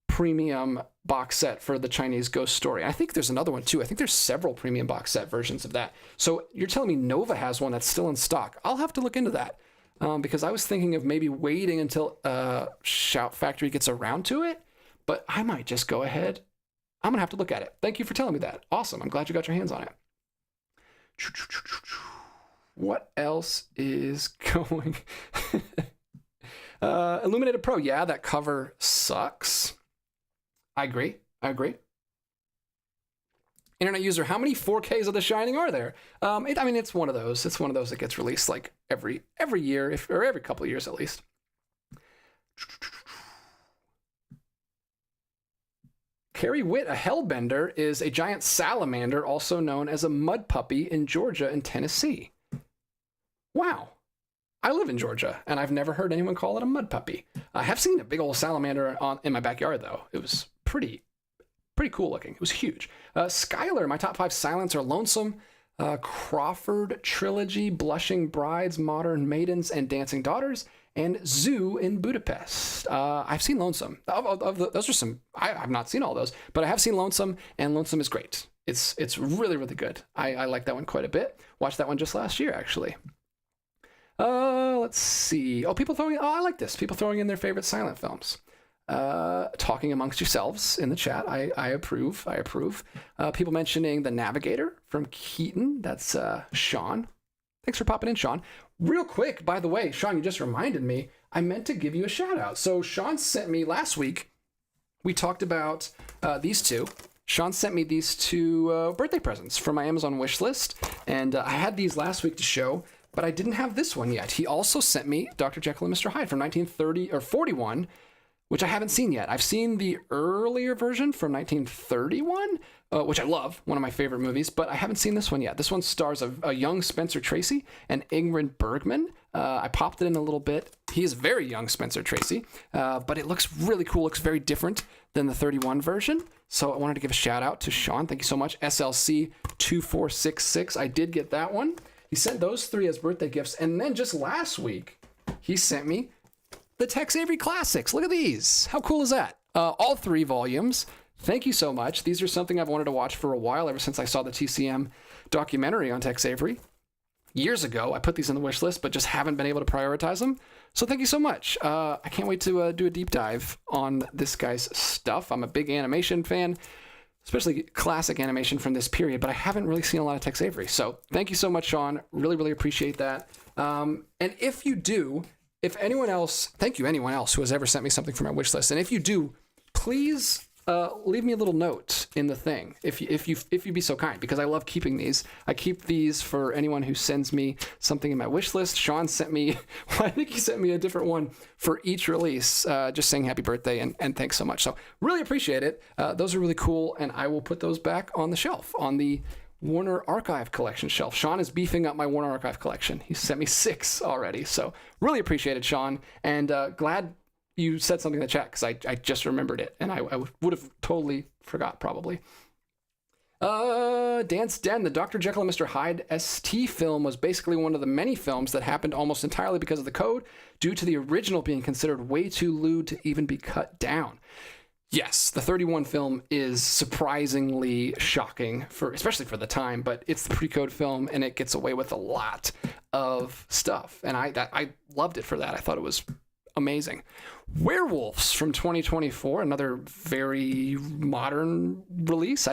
S1: premium box set for the Chinese Ghost Story. I think there's another one too. I think there's several premium box set versions of that. So you're telling me Nova has one that's still in stock. I'll have to look into that because I was thinking of maybe waiting until Shout Factory gets around to it, but I might just go ahead. I'm going to have to look at it. Thank you for telling me that. Awesome. I'm glad you got your hands on it. What else is going? Illuminated Pro. Yeah, that cover sucks. I agree. Internet user, how many 4Ks of The Shining are there? It's one of those. It's one of those that gets released like every year, or every couple of years at least. Carrie Witt, a hellbender, is a giant salamander, also known as a mud puppy in Georgia and Tennessee. Wow. I live in Georgia, and I've never heard anyone call it a mud puppy. I have seen a big old salamander in my backyard, though. It was pretty cool looking. It was huge. Skylar, my top 5 silents are Lonesome, Crawford Trilogy, Blushing Brides, Modern Maidens, and Dancing Daughters, and Zoo in Budapest. I've seen Lonesome. Those are some. I've not seen all those, but I have seen Lonesome, and Lonesome is great. It's really, really good. I like that one quite a bit. Watched that one just last year, actually. Let's see. I like this. People throwing in their favorite silent films. Talking amongst yourselves in the chat. I approve. People mentioning The Navigator from Keaton. That's Sean. Thanks for popping in, Sean. Real quick, by the way, Sean, you just reminded me, I meant to give you a shout out. So Sean sent me last week, we talked about these two. Sean sent me these two birthday presents from my Amazon wish list. And I had these last week to show, but I didn't have this one yet. He also sent me Dr. Jekyll and Mr. Hyde from 1941, which I haven't seen yet. I've seen the earlier version from 1931, which I love, one of my favorite movies, but I haven't seen this one yet. This one stars a young Spencer Tracy and Ingrid Bergman. I popped it in a little bit. He is very young Spencer Tracy, but it looks really cool. Looks very different than the 31 version. So I wanted to give a shout out to Sean. Thank you so much. SLC 2466. I did get that one. He sent those 3 as birthday gifts. And then just last week, he sent me the Tex Avery Classics. Look at these. How cool is that? All 3 volumes. Thank you so much. These are something I've wanted to watch for a while, ever since I saw the TCM documentary on Tex Avery. Years ago, I put these in the wish list, but just haven't been able to prioritize them. So thank you so much. I can't wait to do a deep dive on this guy's stuff. I'm a big animation fan, especially classic animation from this period, but I haven't really seen a lot of Tex Avery. So thank you so much, Sean. Really, really appreciate that. And if you do, anyone else who has ever sent me something from my wish list, and if you do, please leave me a little note in the thing, if you'd be so kind, because I love keeping these. I keep these for anyone who sends me something in my wish list. Sean sent me, I think he sent me a different one for each release, just saying happy birthday and thanks so much. So really appreciate it. Those are really cool, and I will put those back on the shelf, on the Warner Archive Collection shelf. Sean is beefing up my Warner Archive Collection. He sent me 6 already, so really appreciate it, Sean, and glad you said something in the chat, because I just remembered it, and I would have totally forgot, probably. Dance Den, the Dr. Jekyll and Mr. Hyde ST film was basically one of the many films that happened almost entirely because of the code, due to the original being considered way too lewd to even be cut down. Yes, the 31 film is surprisingly shocking, especially for the time, but it's the pre-code film, and it gets away with a lot of stuff, and I loved it for that. I thought it was amazing. Werewolves from 2024, another very modern release.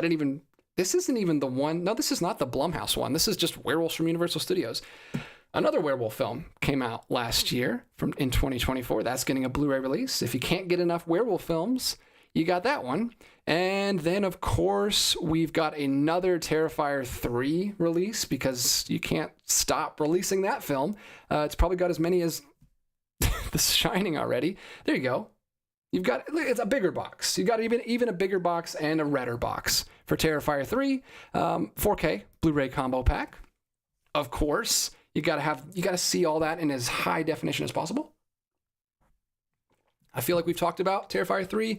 S1: This isn't even the one. No, this is not the Blumhouse one. This is just Werewolves from Universal Studios. Another werewolf film came out last year in 2024. That's getting a Blu-ray release. If you can't get enough werewolf films, you got that one. And then, of course, we've got another Terrifier 3 release, because you can't stop releasing that film. It's probably got as many as The Shining already. There you go. It's a bigger box. You got even a bigger box and a redder box for Terrifier 3, 4K Blu-ray combo pack. Of course, you gotta see all that in as high definition as possible. I feel like we've talked about Terrifier 3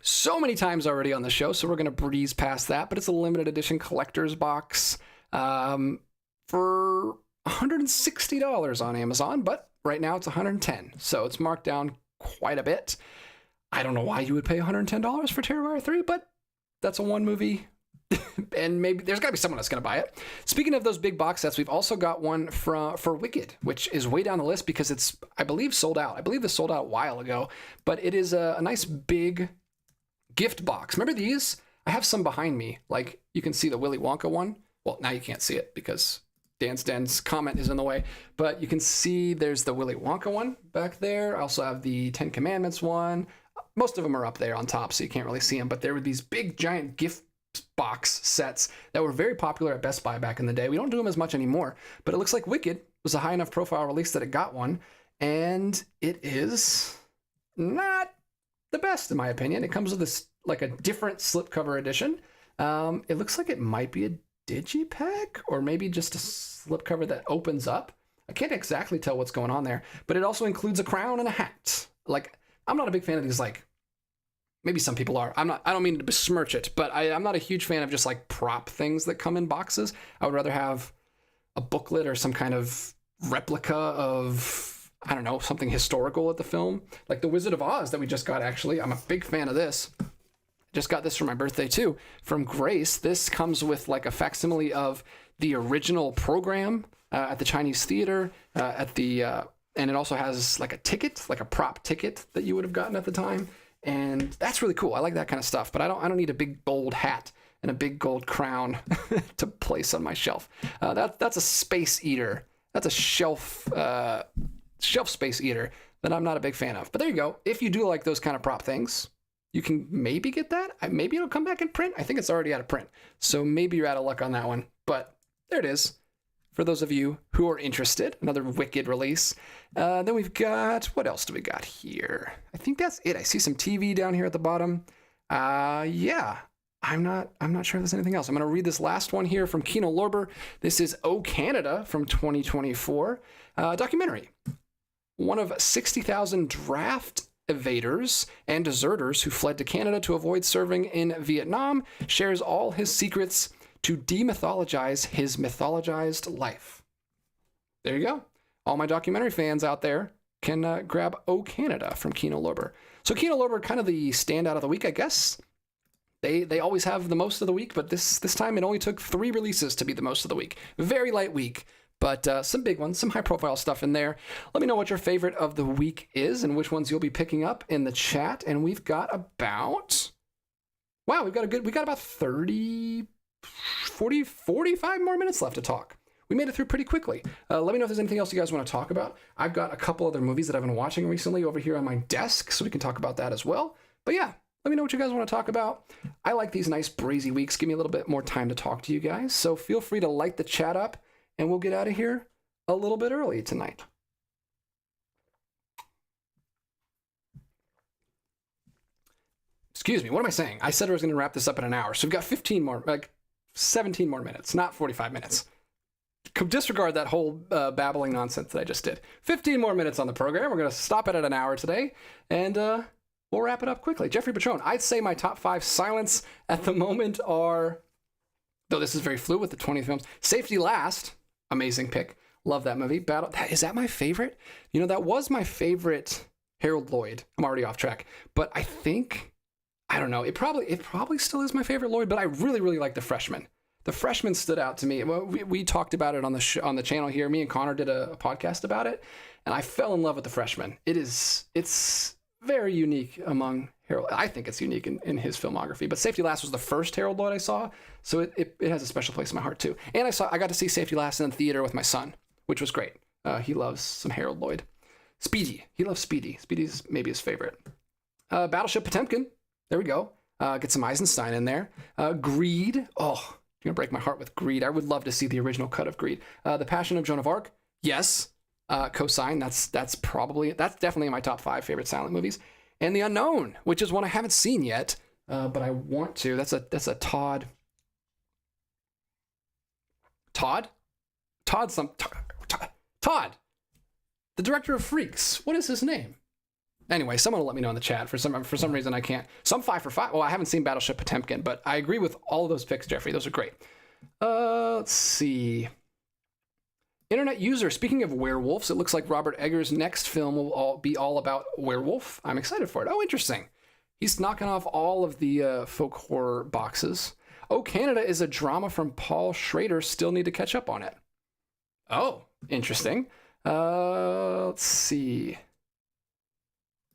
S1: so many times already on the show, so we're gonna breeze past that. But it's a limited edition collector's box for $160 on Amazon, but right now it's $110, so it's marked down quite a bit. I don't know why you would pay $110 for Terrifier 3, but that's a one movie, and maybe there's got to be someone that's going to buy it. Speaking of those big box sets, we've also got one for Wicked, which is way down the list because it's, I believe, sold out. I believe this sold out a while ago, but it is a nice big gift box. Remember these? I have some behind me. Like, you can see the Willy Wonka one. Well, now you can't see it because Dance Den's comment is in the way, but you can see there's the Willy Wonka one back there. I also have the 10 Commandments one. Most of them are up there on top, so you can't really see them, but there were these big giant gift box sets that were very popular at Best Buy back in the day. We don't do them as much anymore, but it looks like Wicket was a high enough profile release that it got one, and it is not the best in my opinion. It comes with this like a different slipcover edition. It looks like it might be a digipack or maybe just a slipcover that opens up. I can't exactly tell what's going on there, but it also includes a crown and a hat. Like, I'm not a big fan of these, like, maybe some people are. I don't mean to besmirch it, but I'm not a huge fan of just like prop things that come in boxes. I would rather have a booklet or some kind of replica of, I don't know, something historical at the film. Like The Wizard of Oz that we just got, actually. I'm a big fan of this. Just got this for my birthday too, from Grace. This comes with like a facsimile of the original program at the Chinese theater, and it also has like a ticket, like a prop ticket that you would have gotten at the time. And that's really cool. I like that kind of stuff, but I don't need a big gold hat and a big gold crown to place on my shelf. That's a space eater. That's a shelf space eater that I'm not a big fan of. But there you go. If you do like those kind of prop things, you can maybe get that. Maybe it'll come back in print. I think it's already out of print. So maybe you're out of luck on that one. But there it is. For those of you who are interested, another Wicked release. Then we've got, what else do we got here? I think that's it. I see some TV down here at the bottom. Yeah, I'm not sure if there's anything else. I'm going to read this last one here from Kino Lorber. This is O Canada from 2024. Documentary. One of 60,000 draft evaders and deserters who fled to Canada to avoid serving in Vietnam shares all his secrets to demythologize his mythologized life. There you go. All my documentary fans out there can grab O Canada from Kino Lorber. So Kino Lorber, kind of the standout of the week, I guess. They always have the most of the week, but this time it only took 3 releases to be the most of the week. Very light week, but some big ones, some high-profile stuff in there. Let me know what your favorite of the week is and which ones you'll be picking up in the chat. And we've got about, wow, we got about 45 more minutes left to talk. We made it through pretty quickly. Let me know if there's anything else you guys want to talk about. I've got a couple other movies that I've been watching recently over here on my desk, so we can talk about that as well. But yeah, let me know what you guys want to talk about. I like these nice breezy weeks. Give me a little bit more time to talk to you guys. So feel free to light the chat up, and we'll get out of here a little bit early tonight. Excuse me, what am I saying? I said I was going to wrap this up in an hour, so we've got 17 more minutes, not 45 minutes. Disregard that whole babbling nonsense that I just did. 15 more minutes on the program. We're going to stop it at an hour today, and we'll wrap it up quickly. Jeffrey Patron, I'd say my top 5 silents at the moment are, though this is very fluid with the 20 films, Safety Last, amazing pick. Love that movie. Is that my favorite? You know, that was my favorite Harold Lloyd. I'm already off track, but I think, I don't know, it probably still is my favorite Lloyd, but I really, really like The Freshman. The Freshman stood out to me. Well, we talked about it on the channel here. Me and Connor did a podcast about it, and I fell in love with The Freshman. It's very unique among Harold. I think it's unique in his filmography. But Safety Last was the first Harold Lloyd I saw, so it has a special place in my heart too. And I got to see Safety Last in the theater with my son, which was great. He loves some Harold Lloyd. Speedy. He loves Speedy. Speedy's maybe his favorite. Battleship Potemkin. There we go. Get some Eisenstein in there. Greed. Oh, you're gonna break my heart with Greed. I would love to see the original cut of Greed. The Passion of Joan of Arc. Yes. Cosign. That's definitely in my top 5 favorite silent movies. And The Unknown, which is one I haven't seen yet, but I want to. That's a Todd. Todd, the director of Freaks. What is his name? Anyway, someone will let me know in the chat. For some reason I can't. So I'm 5 for 5. Well, I haven't seen Battleship Potemkin, but I agree with all of those picks, Jeffrey. Those are great. Let's see. Internet user, speaking of werewolves, it looks like Robert Eggers' next film will be all about werewolf. I'm excited for it. Oh, interesting. He's knocking off all of the folk horror boxes. Oh, Canada is a drama from Paul Schrader. Still need to catch up on it. Oh, interesting. Let's see.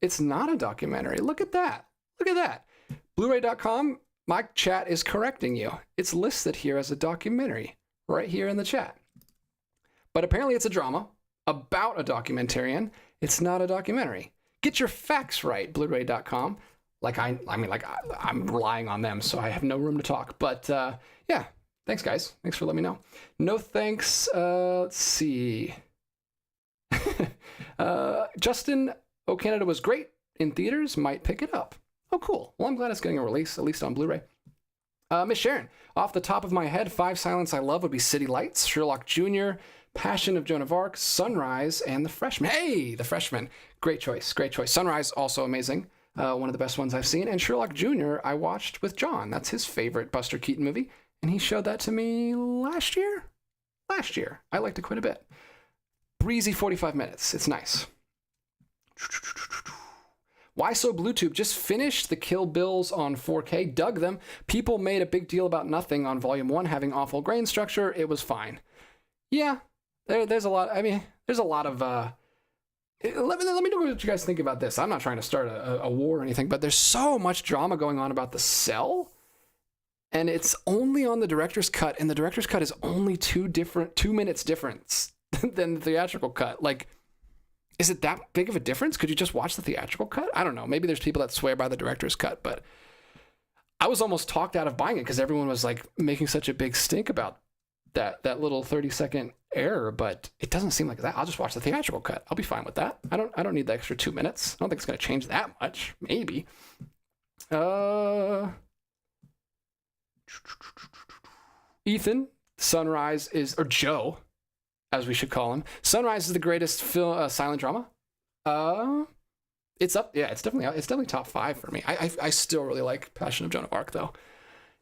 S1: It's not a documentary. Look at that. Look at that. Blu-ray.com, my chat is correcting you. It's listed here as a documentary right here in the chat. But apparently it's a drama about a documentarian. It's not a documentary. Get your facts right, Blu-ray.com. I'm relying on them, so I have no room to talk. But yeah, thanks guys. Thanks for letting me know. No thanks. Let's see. Justin, Oh Canada was great in theaters. Might pick it up. Oh, cool. Well, I'm glad it's getting a release, at least on Blu-ray. Miss Sharon, off the top of my head, 5 silents I love would be City Lights, Sherlock Jr., Passion of Joan of Arc, Sunrise, and The Freshman. Hey, The Freshman. Great choice. Great choice. Sunrise, also amazing. One of the best ones I've seen. And Sherlock Jr. I watched with John. That's his favorite Buster Keaton movie. And he showed that to me last year. I liked it quite a bit. Breezy 45 minutes. It's nice. Why So Bluetooth? Just finished the Kill Bills on 4K. Dug them. People made a big deal about nothing on Volume 1 having awful grain structure. It was fine. Yeah. There's a lot. I mean, there's a lot of... Let me know what you guys think about this. I'm not trying to start a war or anything, but there's so much drama going on about The Cell, and it's only on the director's cut, and the director's cut is only 2 minutes difference than the theatrical cut. Like, is it that big of a difference? Could you just watch the theatrical cut? I don't know. Maybe there's people that swear by the director's cut, but I was almost talked out of buying it because everyone was like making such a big stink about that little 30-second error, but it doesn't seem like that. I'll just watch the theatrical cut. I'll be fine with that. I don't need the extra 2 minutes. I don't think it's going to change that much. Maybe. Ethan, Sunrise is, or Joe, as we should call him. Sunrise is the greatest silent drama. It's up. Yeah, it's definitely top 5 for me. I still really like Passion of Joan of Arc though.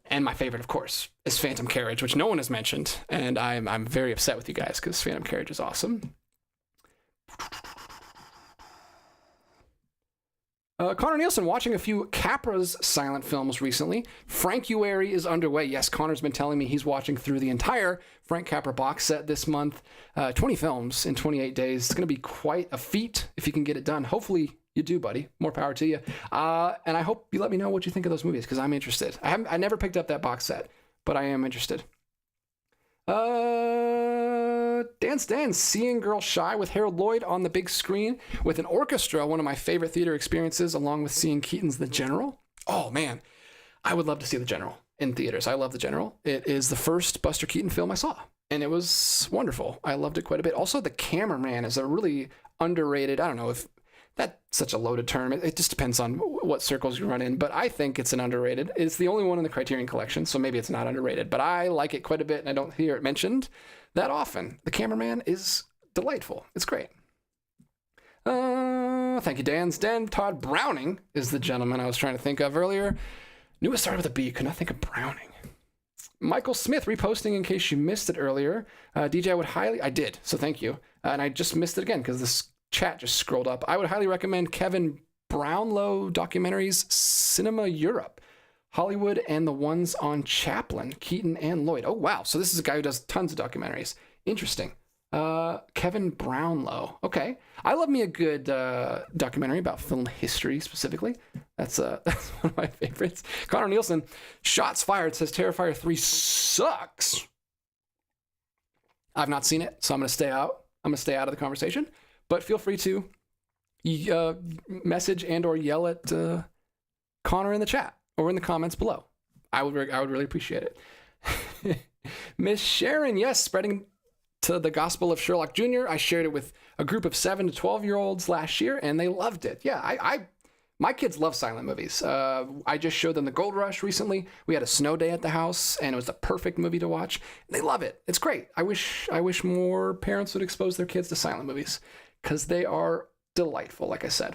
S1: And my favorite, of course, is Phantom Carriage, which no one has mentioned, and I'm very upset with you guys because Phantom Carriage is awesome. Connor Nielsen, watching a few Capra's silent films recently. Frankuary is underway. Yes, Connor's been telling me he's watching through the entire Frank Capra box set this month. 20 films in 28 days. It's going to be quite a feat if you can get it done. Hopefully you do, buddy. More power to you. And I hope you let me know what you think of those movies because I'm interested. I never picked up that box set, but I am interested. Dan, Seeing Girl Shy with Harold Lloyd on the big screen with an orchestra, one of my favorite theater experiences, along with seeing Keaton's The General. Oh, man. I would love to see The General in theaters. I love The General. It is the first Buster Keaton film I saw, and it was wonderful. I loved it quite a bit. Also, The Cameraman is a really underrated, I don't know if that's such a loaded term. It just depends on what circles you run in, but I think it's an underrated. It's the only one in the Criterion collection, so maybe it's not underrated, but I like it quite a bit, and I don't hear it mentioned that often. The Cameraman is delightful. It's great. Thank you, Dan. Todd Browning is the gentleman I was trying to think of earlier. Knew it started with a B. Could not think of Browning. Michael Smith reposting in case you missed it earlier. DJ, I did, so thank you. And I just missed it again because this chat just scrolled up. I would highly recommend Kevin Brownlow documentaries, Cinema Europe, Hollywood, and the ones on Chaplin, Keaton, and Lloyd. Oh, wow. So this is a guy who does tons of documentaries. Interesting. Kevin Brownlow. Okay. I love me a good documentary about film history specifically. That's one of my favorites. Connor Nielsen, shots fired, says Terrifier 3 sucks. I've not seen it, so I'm going to stay out. I'm going to stay out of the conversation. But feel free to message and or yell at Connor in the chat or in the comments below. I would really appreciate it. Miss Sharon, yes, spreading to the gospel of Sherlock Jr. I shared it with a group of 7 to 12-year-olds last year, and they loved it. Yeah, my kids love silent movies. I just showed them The Gold Rush recently. We had a snow day at the house, and it was the perfect movie to watch. They love it. It's great. I wish more parents would expose their kids to silent movies because they are delightful, like I said.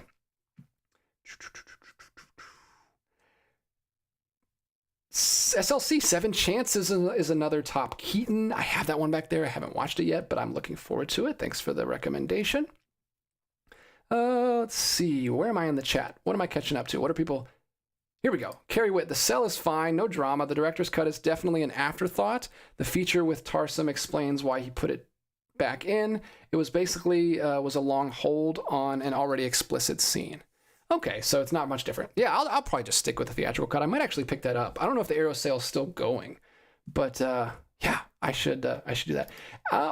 S1: SLC 7 Chances is another top Keaton. I have that one back there. I haven't watched it yet, but I'm looking forward to it. Thanks for the recommendation. Let's see. Where am I in the chat? What am I catching up to? What are people... Here we go. Carrie Witt, The Cell is fine. No drama. The director's cut is definitely an afterthought. The feature with Tarsem explains why he put it back in. It was basically was a long hold on an already explicit scene. Okay, so it's not much different. Yeah, I'll probably just stick with the theatrical cut. I might actually pick that up. I don't know if the Arrow sale is still going, but yeah, I should do that.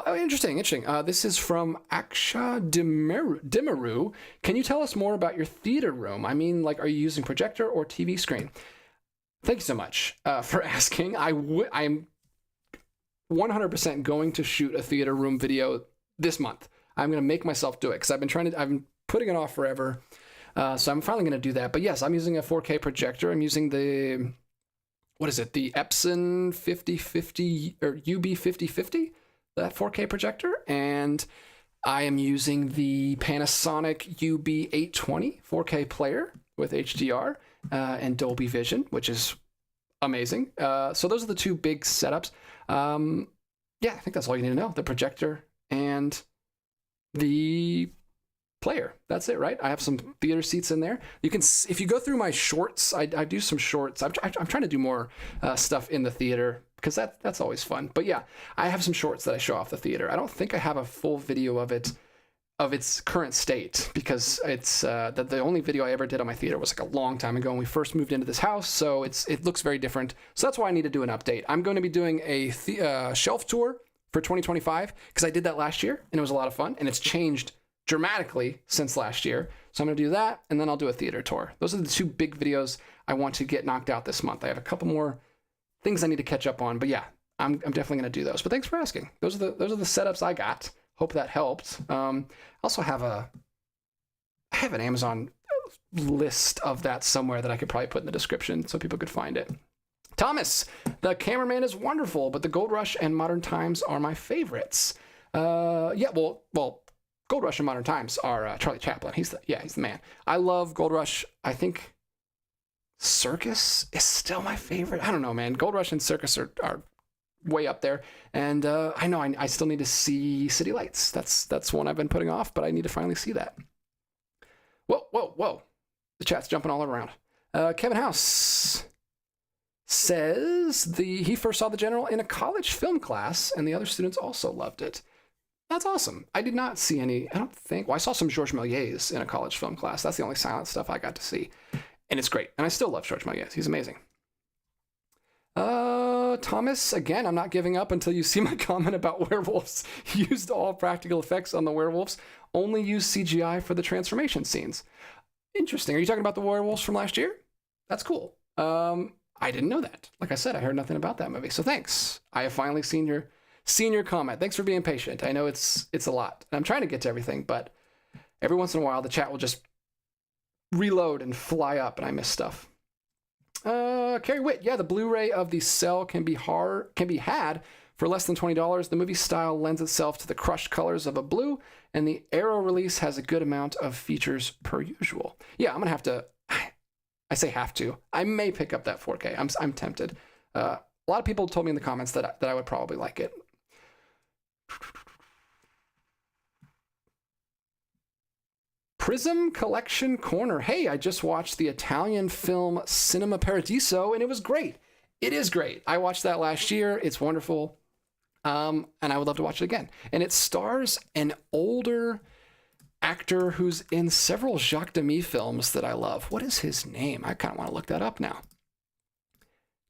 S1: Interesting. This is from Aksha Dimaru. Can you tell us more about your theater room? I mean, like, are you using projector or TV screen? Thank you so much for asking. I'm 100% going to shoot a theater room video this month. I'm going to make myself do it because I've been putting it off forever. So I'm finally going to do that. But yes, I'm using a 4K projector. I'm using the Epson 5050 or UB 5050, that 4K projector. And I am using the Panasonic UB820 4K player with HDR and Dolby Vision, which is amazing. So those are the two big setups. Yeah, I think that's all you need to know. The projector and the player. That's it, right? I have some theater seats in there. You can, if you go through my shorts, I do some shorts. I'm trying to do more stuff in the theater because that's always fun. But yeah, I have some shorts that I show off the theater. I don't think I have a full video of its current state because it's the only video I ever did on my theater was like a long time ago when we first moved into this house. So it looks very different. So that's why I need to do an update. I'm going to be doing a shelf tour for 2025 because I did that last year and it was a lot of fun and it's changed dramatically since last year. So I'm going to do that and then I'll do a theater tour. Those are the two big videos I want to get knocked out this month. I have a couple more things I need to catch up on, but yeah, I'm definitely going to do those. But thanks for asking. Those are the setups I got. Hope that helped. Also have I have an Amazon list of that somewhere that I could probably put in the description so people could find it. Thomas, the cameraman is wonderful, but the Gold Rush and Modern Times are my favorites. Yeah, well, Gold Rush and Modern Times are Charlie Chaplin. He's the man. I love Gold Rush. I think Circus is still my favorite. I don't know, man. Gold Rush and Circus are way up there. And I know I still need to see City Lights. That's one I've been putting off, but I need to finally see that. Whoa. The chat's jumping all around. Kevin House says he first saw The General in a college film class, and the other students also loved it. That's awesome. I did not see any, I don't think. Well, I saw some Georges Méliès in a college film class. That's the only silent stuff I got to see. And it's great. And I still love Georges Méliès. He's amazing. Thomas, again, I'm not giving up until you see my comment about werewolves. Used all practical effects on the werewolves. Only used CGI for the transformation scenes. Interesting. Are you talking about the werewolves from last year? That's cool. I didn't know that. Like I said, I heard nothing about that movie. So thanks. I have finally seen your comment. Thanks for being patient. I know it's a lot. And I'm trying to get to everything, but every once in a while the chat will just reload and fly up and I miss stuff. Carrie Witt, yeah, the Blu-ray of The Cell can be had for less than $20. The movie style lends itself to the crushed colors of a blue, and the Arrow release has a good amount of features per usual. Yeah, I'm gonna have to. I say have to. I may pick up that 4K. I'm tempted. A lot of people told me in the comments that I would probably like it. Prism Collection Corner. Hey, I just watched the Italian film Cinema Paradiso, and it was great. It is great. I watched that last year. It's wonderful. And I would love to watch it again. And it stars an older actor who's in several Jacques Demy films that I love. What is his name? I kind of want to look that up now.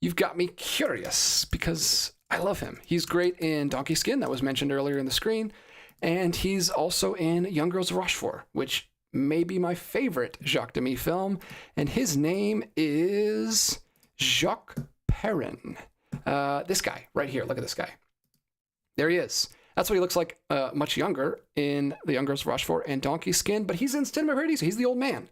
S1: You've got me curious because I love him. He's great in Donkey Skin, that was mentioned earlier in the screen. And he's also in Young Girls of Rochefort, which may be my favorite Jacques Demy film. And his name is Jacques Perrin. This guy right here. Look at this guy. There he is. That's what he looks like much younger in The Young Girls of Rochefort and Donkey Skin. But he's in Cinema Paradiso. He's the old man.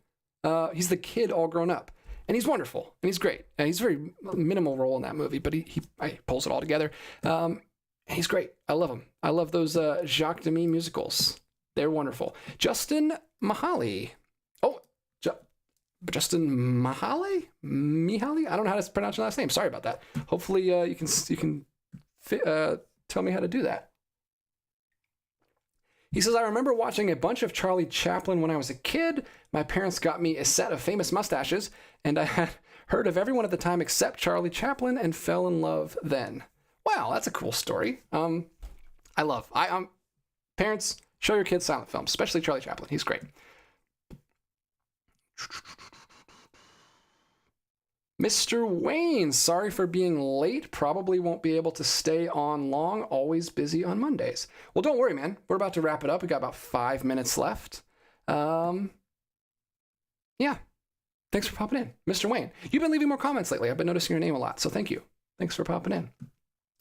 S1: He's the kid all grown up. And he's wonderful. And he's great. And he's a very minimal role in that movie, but he pulls it all together. And he's great. I love him. I love those Jacques Demy musicals. They're wonderful. Justin Mihaly. Oh, Justin Mihaly? I don't know how to pronounce your last name. Sorry about that. Hopefully you can tell me how to do that. He says, I remember watching a bunch of Charlie Chaplin when I was a kid. My parents got me a set of famous mustaches, and I had heard of everyone at the time except Charlie Chaplin and fell in love then. Wow, that's a cool story. Parents, show your kids silent films, especially Charlie Chaplin. He's great. Mr. Wayne, sorry for being late. Probably won't be able to stay on long. Always busy on Mondays. Well, don't worry, man. We're about to wrap it up. We got about 5 minutes left. Yeah. Thanks for popping in. Mr. Wayne, you've been leaving more comments lately. I've been noticing your name a lot, so thank you. Thanks for popping in.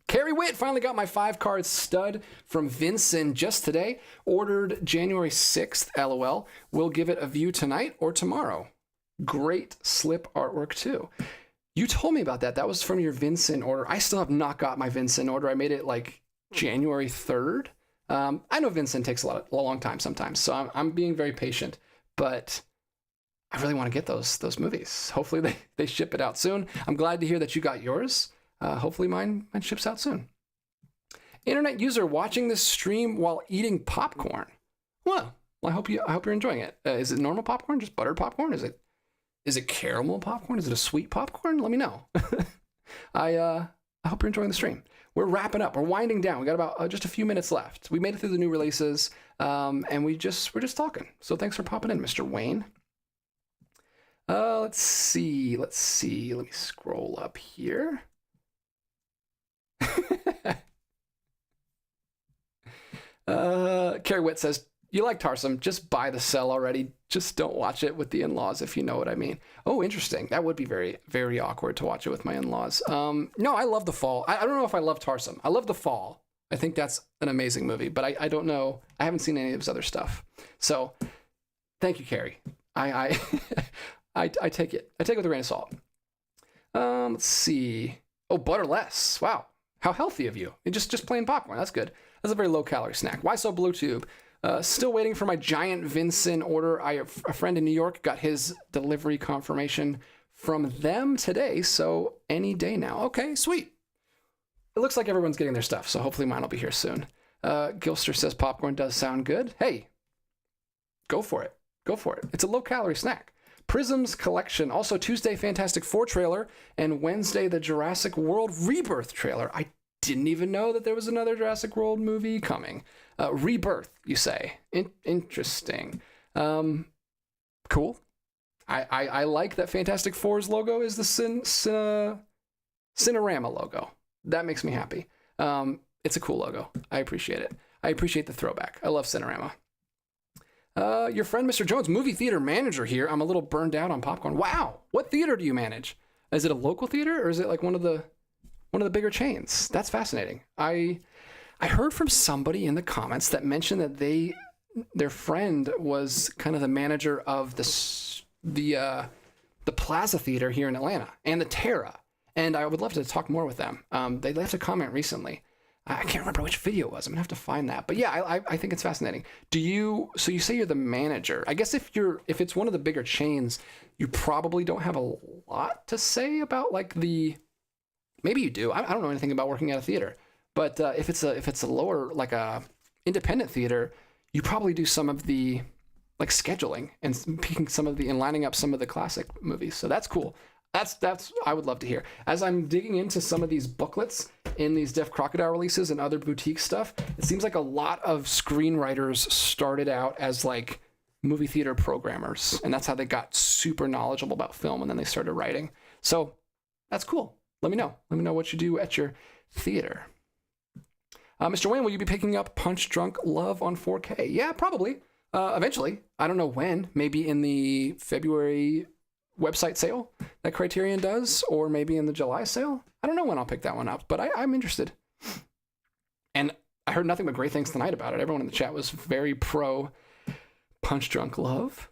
S1: Carrie Witt finally got my 5-card stud from Vincent just today. Ordered January 6th, LOL. We'll give it a view tonight or tomorrow. Great slip artwork too. You told me about that. That was from your Vincent order. I still have not got my Vincent order. I made it like January 3rd. I know Vincent takes a long time sometimes, so I'm being very patient, but I really want to get those movies. Hopefully they ship it out soon. I'm glad to hear that you got yours. Hopefully mine ships out soon. Internet user watching this stream while eating popcorn. Well, I hope you're enjoying it. Is it normal popcorn? Just buttered popcorn? Is it caramel popcorn? Is it a sweet popcorn? Let me know. I hope you're enjoying the stream. We're wrapping up. We're winding down. We got about just a few minutes left. We made it through the new releases, and we're just talking. So thanks for popping in, Mr. Wayne. Let's see. Let me scroll up here. Carrie Witt says, you like Tarsum, just buy the cell already. Just don't watch it with the in-laws, if you know what I mean. Oh, interesting. That would be very, very awkward to watch it with my in-laws. No, I love The Fall. I don't know if I love Tarsum. I love The Fall. I think that's an amazing movie, but I don't know. I haven't seen any of his other stuff. So thank you, Carrie. I take it. I take it with a grain of salt. Let's see. Oh, butterless. Wow. How healthy of you. Just plain popcorn. That's good. That's a very low-calorie snack. Why so blue tube? Still waiting for my giant Vincent order. A friend in New York got his delivery confirmation from them today, so any day now. Okay, sweet. It looks like everyone's getting their stuff, so hopefully mine will be here soon. Gilster says popcorn does sound good. Hey, go for it. Go for it. It's a low-calorie snack. Prism's Collection. Also, Tuesday, Fantastic Four trailer, and Wednesday, the Jurassic World Rebirth trailer. I didn't even know that there was another Jurassic World movie coming. Rebirth, you say. Interesting. Cool. I like that Fantastic Four's logo is the Cinerama logo. That makes me happy. It's a cool logo. I appreciate it. I appreciate the throwback. I love Cinerama. Your friend, Mr. Jones, movie theater manager here. I'm a little burned out on popcorn. Wow. What theater do you manage? Is it a local theater or is it like one of the bigger chains? That's fascinating. I heard from somebody in the comments that mentioned that their friend was kind of the manager of the Plaza Theater here in Atlanta and the Terra. And I would love to talk more with them. They left a comment recently. I can't remember which video it was. I'm gonna have to find that. But yeah, I think it's fascinating. So you say you're the manager. I guess if it's one of the bigger chains, you probably don't have a lot to say about like maybe you do. I don't know anything about working at a theater. But if it's a lower, like a independent theater, you probably do some of the like scheduling and picking and lining up some of the classic movies. So that's cool. That's I would love to hear. As I'm digging into some of these booklets in these Deaf Crocodile releases and other boutique stuff, it seems like a lot of screenwriters started out as like movie theater programmers, and that's how they got super knowledgeable about film, and then they started writing. So that's cool. Let me know. Let me know what you do at your theater. Mr. Wayne, will you be picking up Punch Drunk Love on 4K? Yeah, probably. Eventually. I don't know when. Maybe in the February website sale that Criterion does, or maybe in the July sale. I don't know when I'll pick that one up, but I'm interested. And I heard nothing but great things tonight about it. Everyone in the chat was very pro Punch Drunk Love.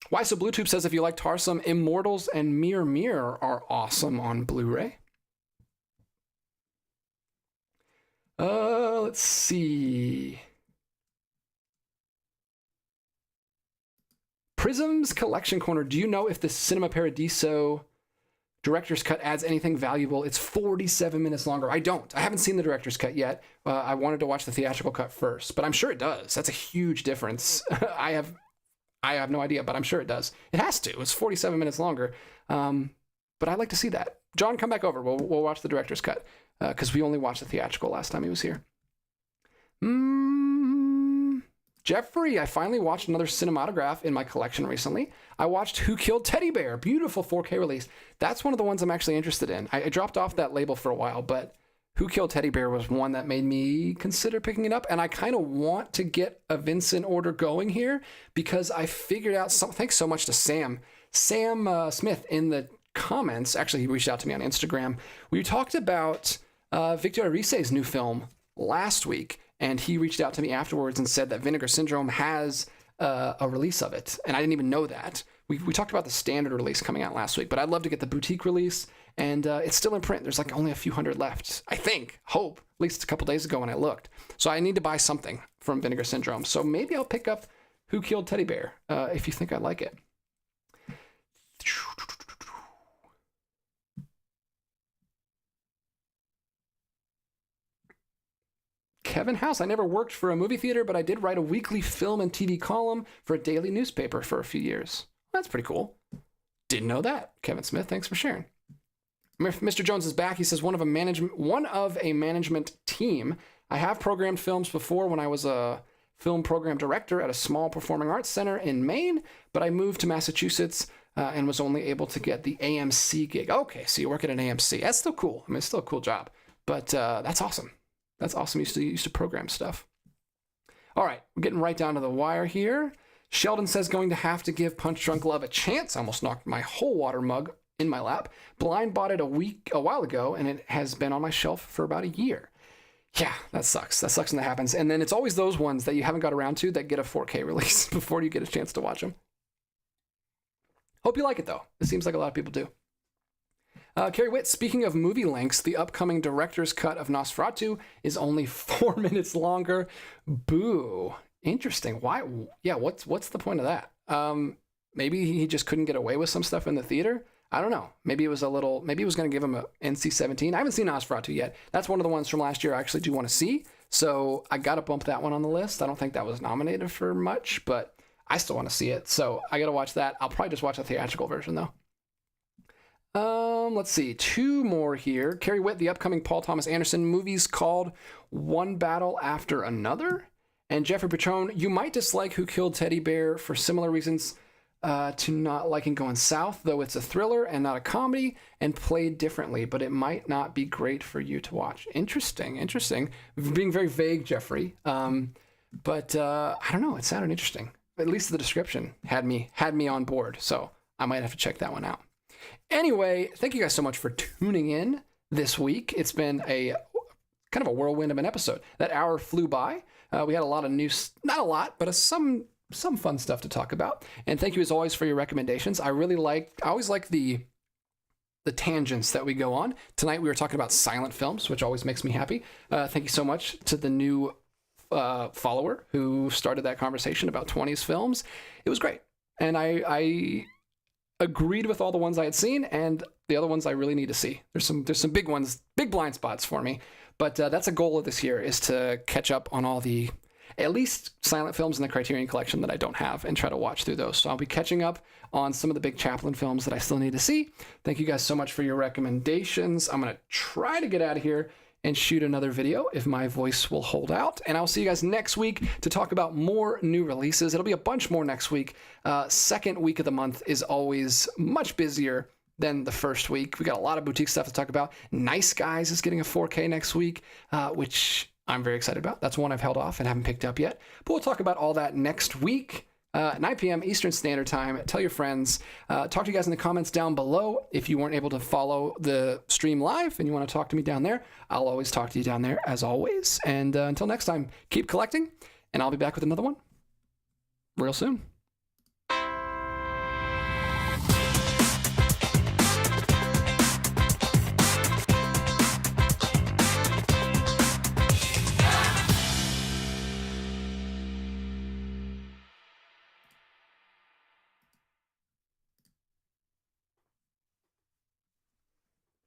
S1: Why So Bluetooth says if you like Tarsum, Immortals and Mirror are awesome on Blu-ray. Let's see. Prism's Collection Corner. Do you know if the Cinema Paradiso director's cut adds anything valuable? It's 47 minutes longer. I don't. I haven't seen the director's cut yet. I wanted to watch the theatrical cut first, but I'm sure it does. That's a huge difference. I have no idea, but I'm sure it does. It has to. It's 47 minutes longer. But I'd like to see that. John, come back over. We'll watch the director's cut because we only watched the theatrical last time he was here. Jeffrey, I finally watched another cinematograph in my collection recently. I watched Who Killed Teddy Bear? Beautiful 4K release. That's one of the ones I'm actually interested in. I dropped off that label for a while, but Who Killed Teddy Bear was one that made me consider picking it up. And I kind of want to get a Vincent order going here because I figured out some. Thanks so much to Sam Smith in the comments. Actually, he reached out to me on Instagram. We talked about Victor Arice's new film last week, and he reached out to me afterwards and said that Vinegar Syndrome has a release of it, and I didn't even know that. We talked about the standard release coming out last week, but I'd love to get the boutique release, and it's still in print. There's like only a few hundred left, I think. Hope. At least a couple days ago when I looked. So I need to buy something from Vinegar Syndrome. So maybe I'll pick up Who Killed Teddy Bear if you think I like it. Kevin House, I never worked for a movie theater, but I did write a weekly film and TV column for a daily newspaper for a few years. That's pretty cool. Didn't know that. Kevin Smith, thanks for sharing. Mr. Jones is back. He says, one of a management team. I have programmed films before when I was a film program director at a small performing arts center in Maine, but I moved to Massachusetts and was only able to get the AMC gig. Okay, so you work at an AMC. That's still cool. I mean, it's still a cool job, but that's awesome. That's awesome. Used to program stuff. All right, we're getting right down to the wire here. Sheldon says, going to have to give Punch Drunk Love a chance. I almost knocked my whole water mug in my lap. Blind bought it a while ago, and it has been on my shelf for about a year. Yeah, that sucks. That sucks when that happens. And then it's always those ones that you haven't got around to that get a 4K release before you get a chance to watch them. Hope you like it, though. It seems like a lot of people do. Carrie Witt, speaking of movie lengths, the upcoming director's cut of Nosferatu is only 4 minutes longer. Boo. Interesting. Why? Yeah, what's the point of that? Maybe he just couldn't get away with some stuff in the theater. I don't know. Maybe it was going to give him a NC-17. I haven't seen Nosferatu yet. That's one of the ones from last year I actually do want to see. So I got to bump that one on the list. I don't think that was nominated for much, but I still want to see it. So I got to watch that. I'll probably just watch the theatrical version though. Let's see. 2 more here. Carrie Witt, the upcoming Paul Thomas Anderson movies called One Battle After Another. And Jeffrey Patron, you might dislike Who Killed Teddy Bear for similar reasons to not liking Going South, though it's a thriller and not a comedy and played differently, but it might not be great for you to watch. Interesting. Being very vague, Jeffrey. But I don't know. It sounded interesting. At least the description had me on board. So I might have to check that one out. Anyway, thank you guys so much for tuning in this week. It's been a kind of a whirlwind of an episode. That hour flew by. We had a lot of news, not a lot, but some fun stuff to talk about. And thank you as always for your recommendations. I always like the tangents that we go on. Tonight we were talking about silent films, which always makes me happy. Thank you so much to the new follower who started that conversation about 20s films. It was great. And I agreed with all the ones I had seen, and the other ones I really need to see. There's some big ones, big blind spots for me. But that's a goal of this year, is to catch up on all the, at least silent films in the Criterion collection that I don't have, and try to watch through those. So I'll be catching up on some of the big Chaplin films that I still need to see. Thank you guys so much for your recommendations. I'm going to try to get out of here and shoot another video if my voice will hold out. And I'll see you guys next week to talk about more new releases. It'll be a bunch more next week. Second week of the month is always much busier than the first week. We got a lot of boutique stuff to talk about. Nice Guys is getting a 4K next week, which I'm very excited about. That's one I've held off and haven't picked up yet. But we'll talk about all that next week. 9 p.m. Eastern Standard Time. Tell your friends. Talk to you guys in the comments down below. If you weren't able to follow the stream live and you want to talk to me down there, I'll always talk to you down there as always. And until next time, keep collecting, and I'll be back with another one real soon.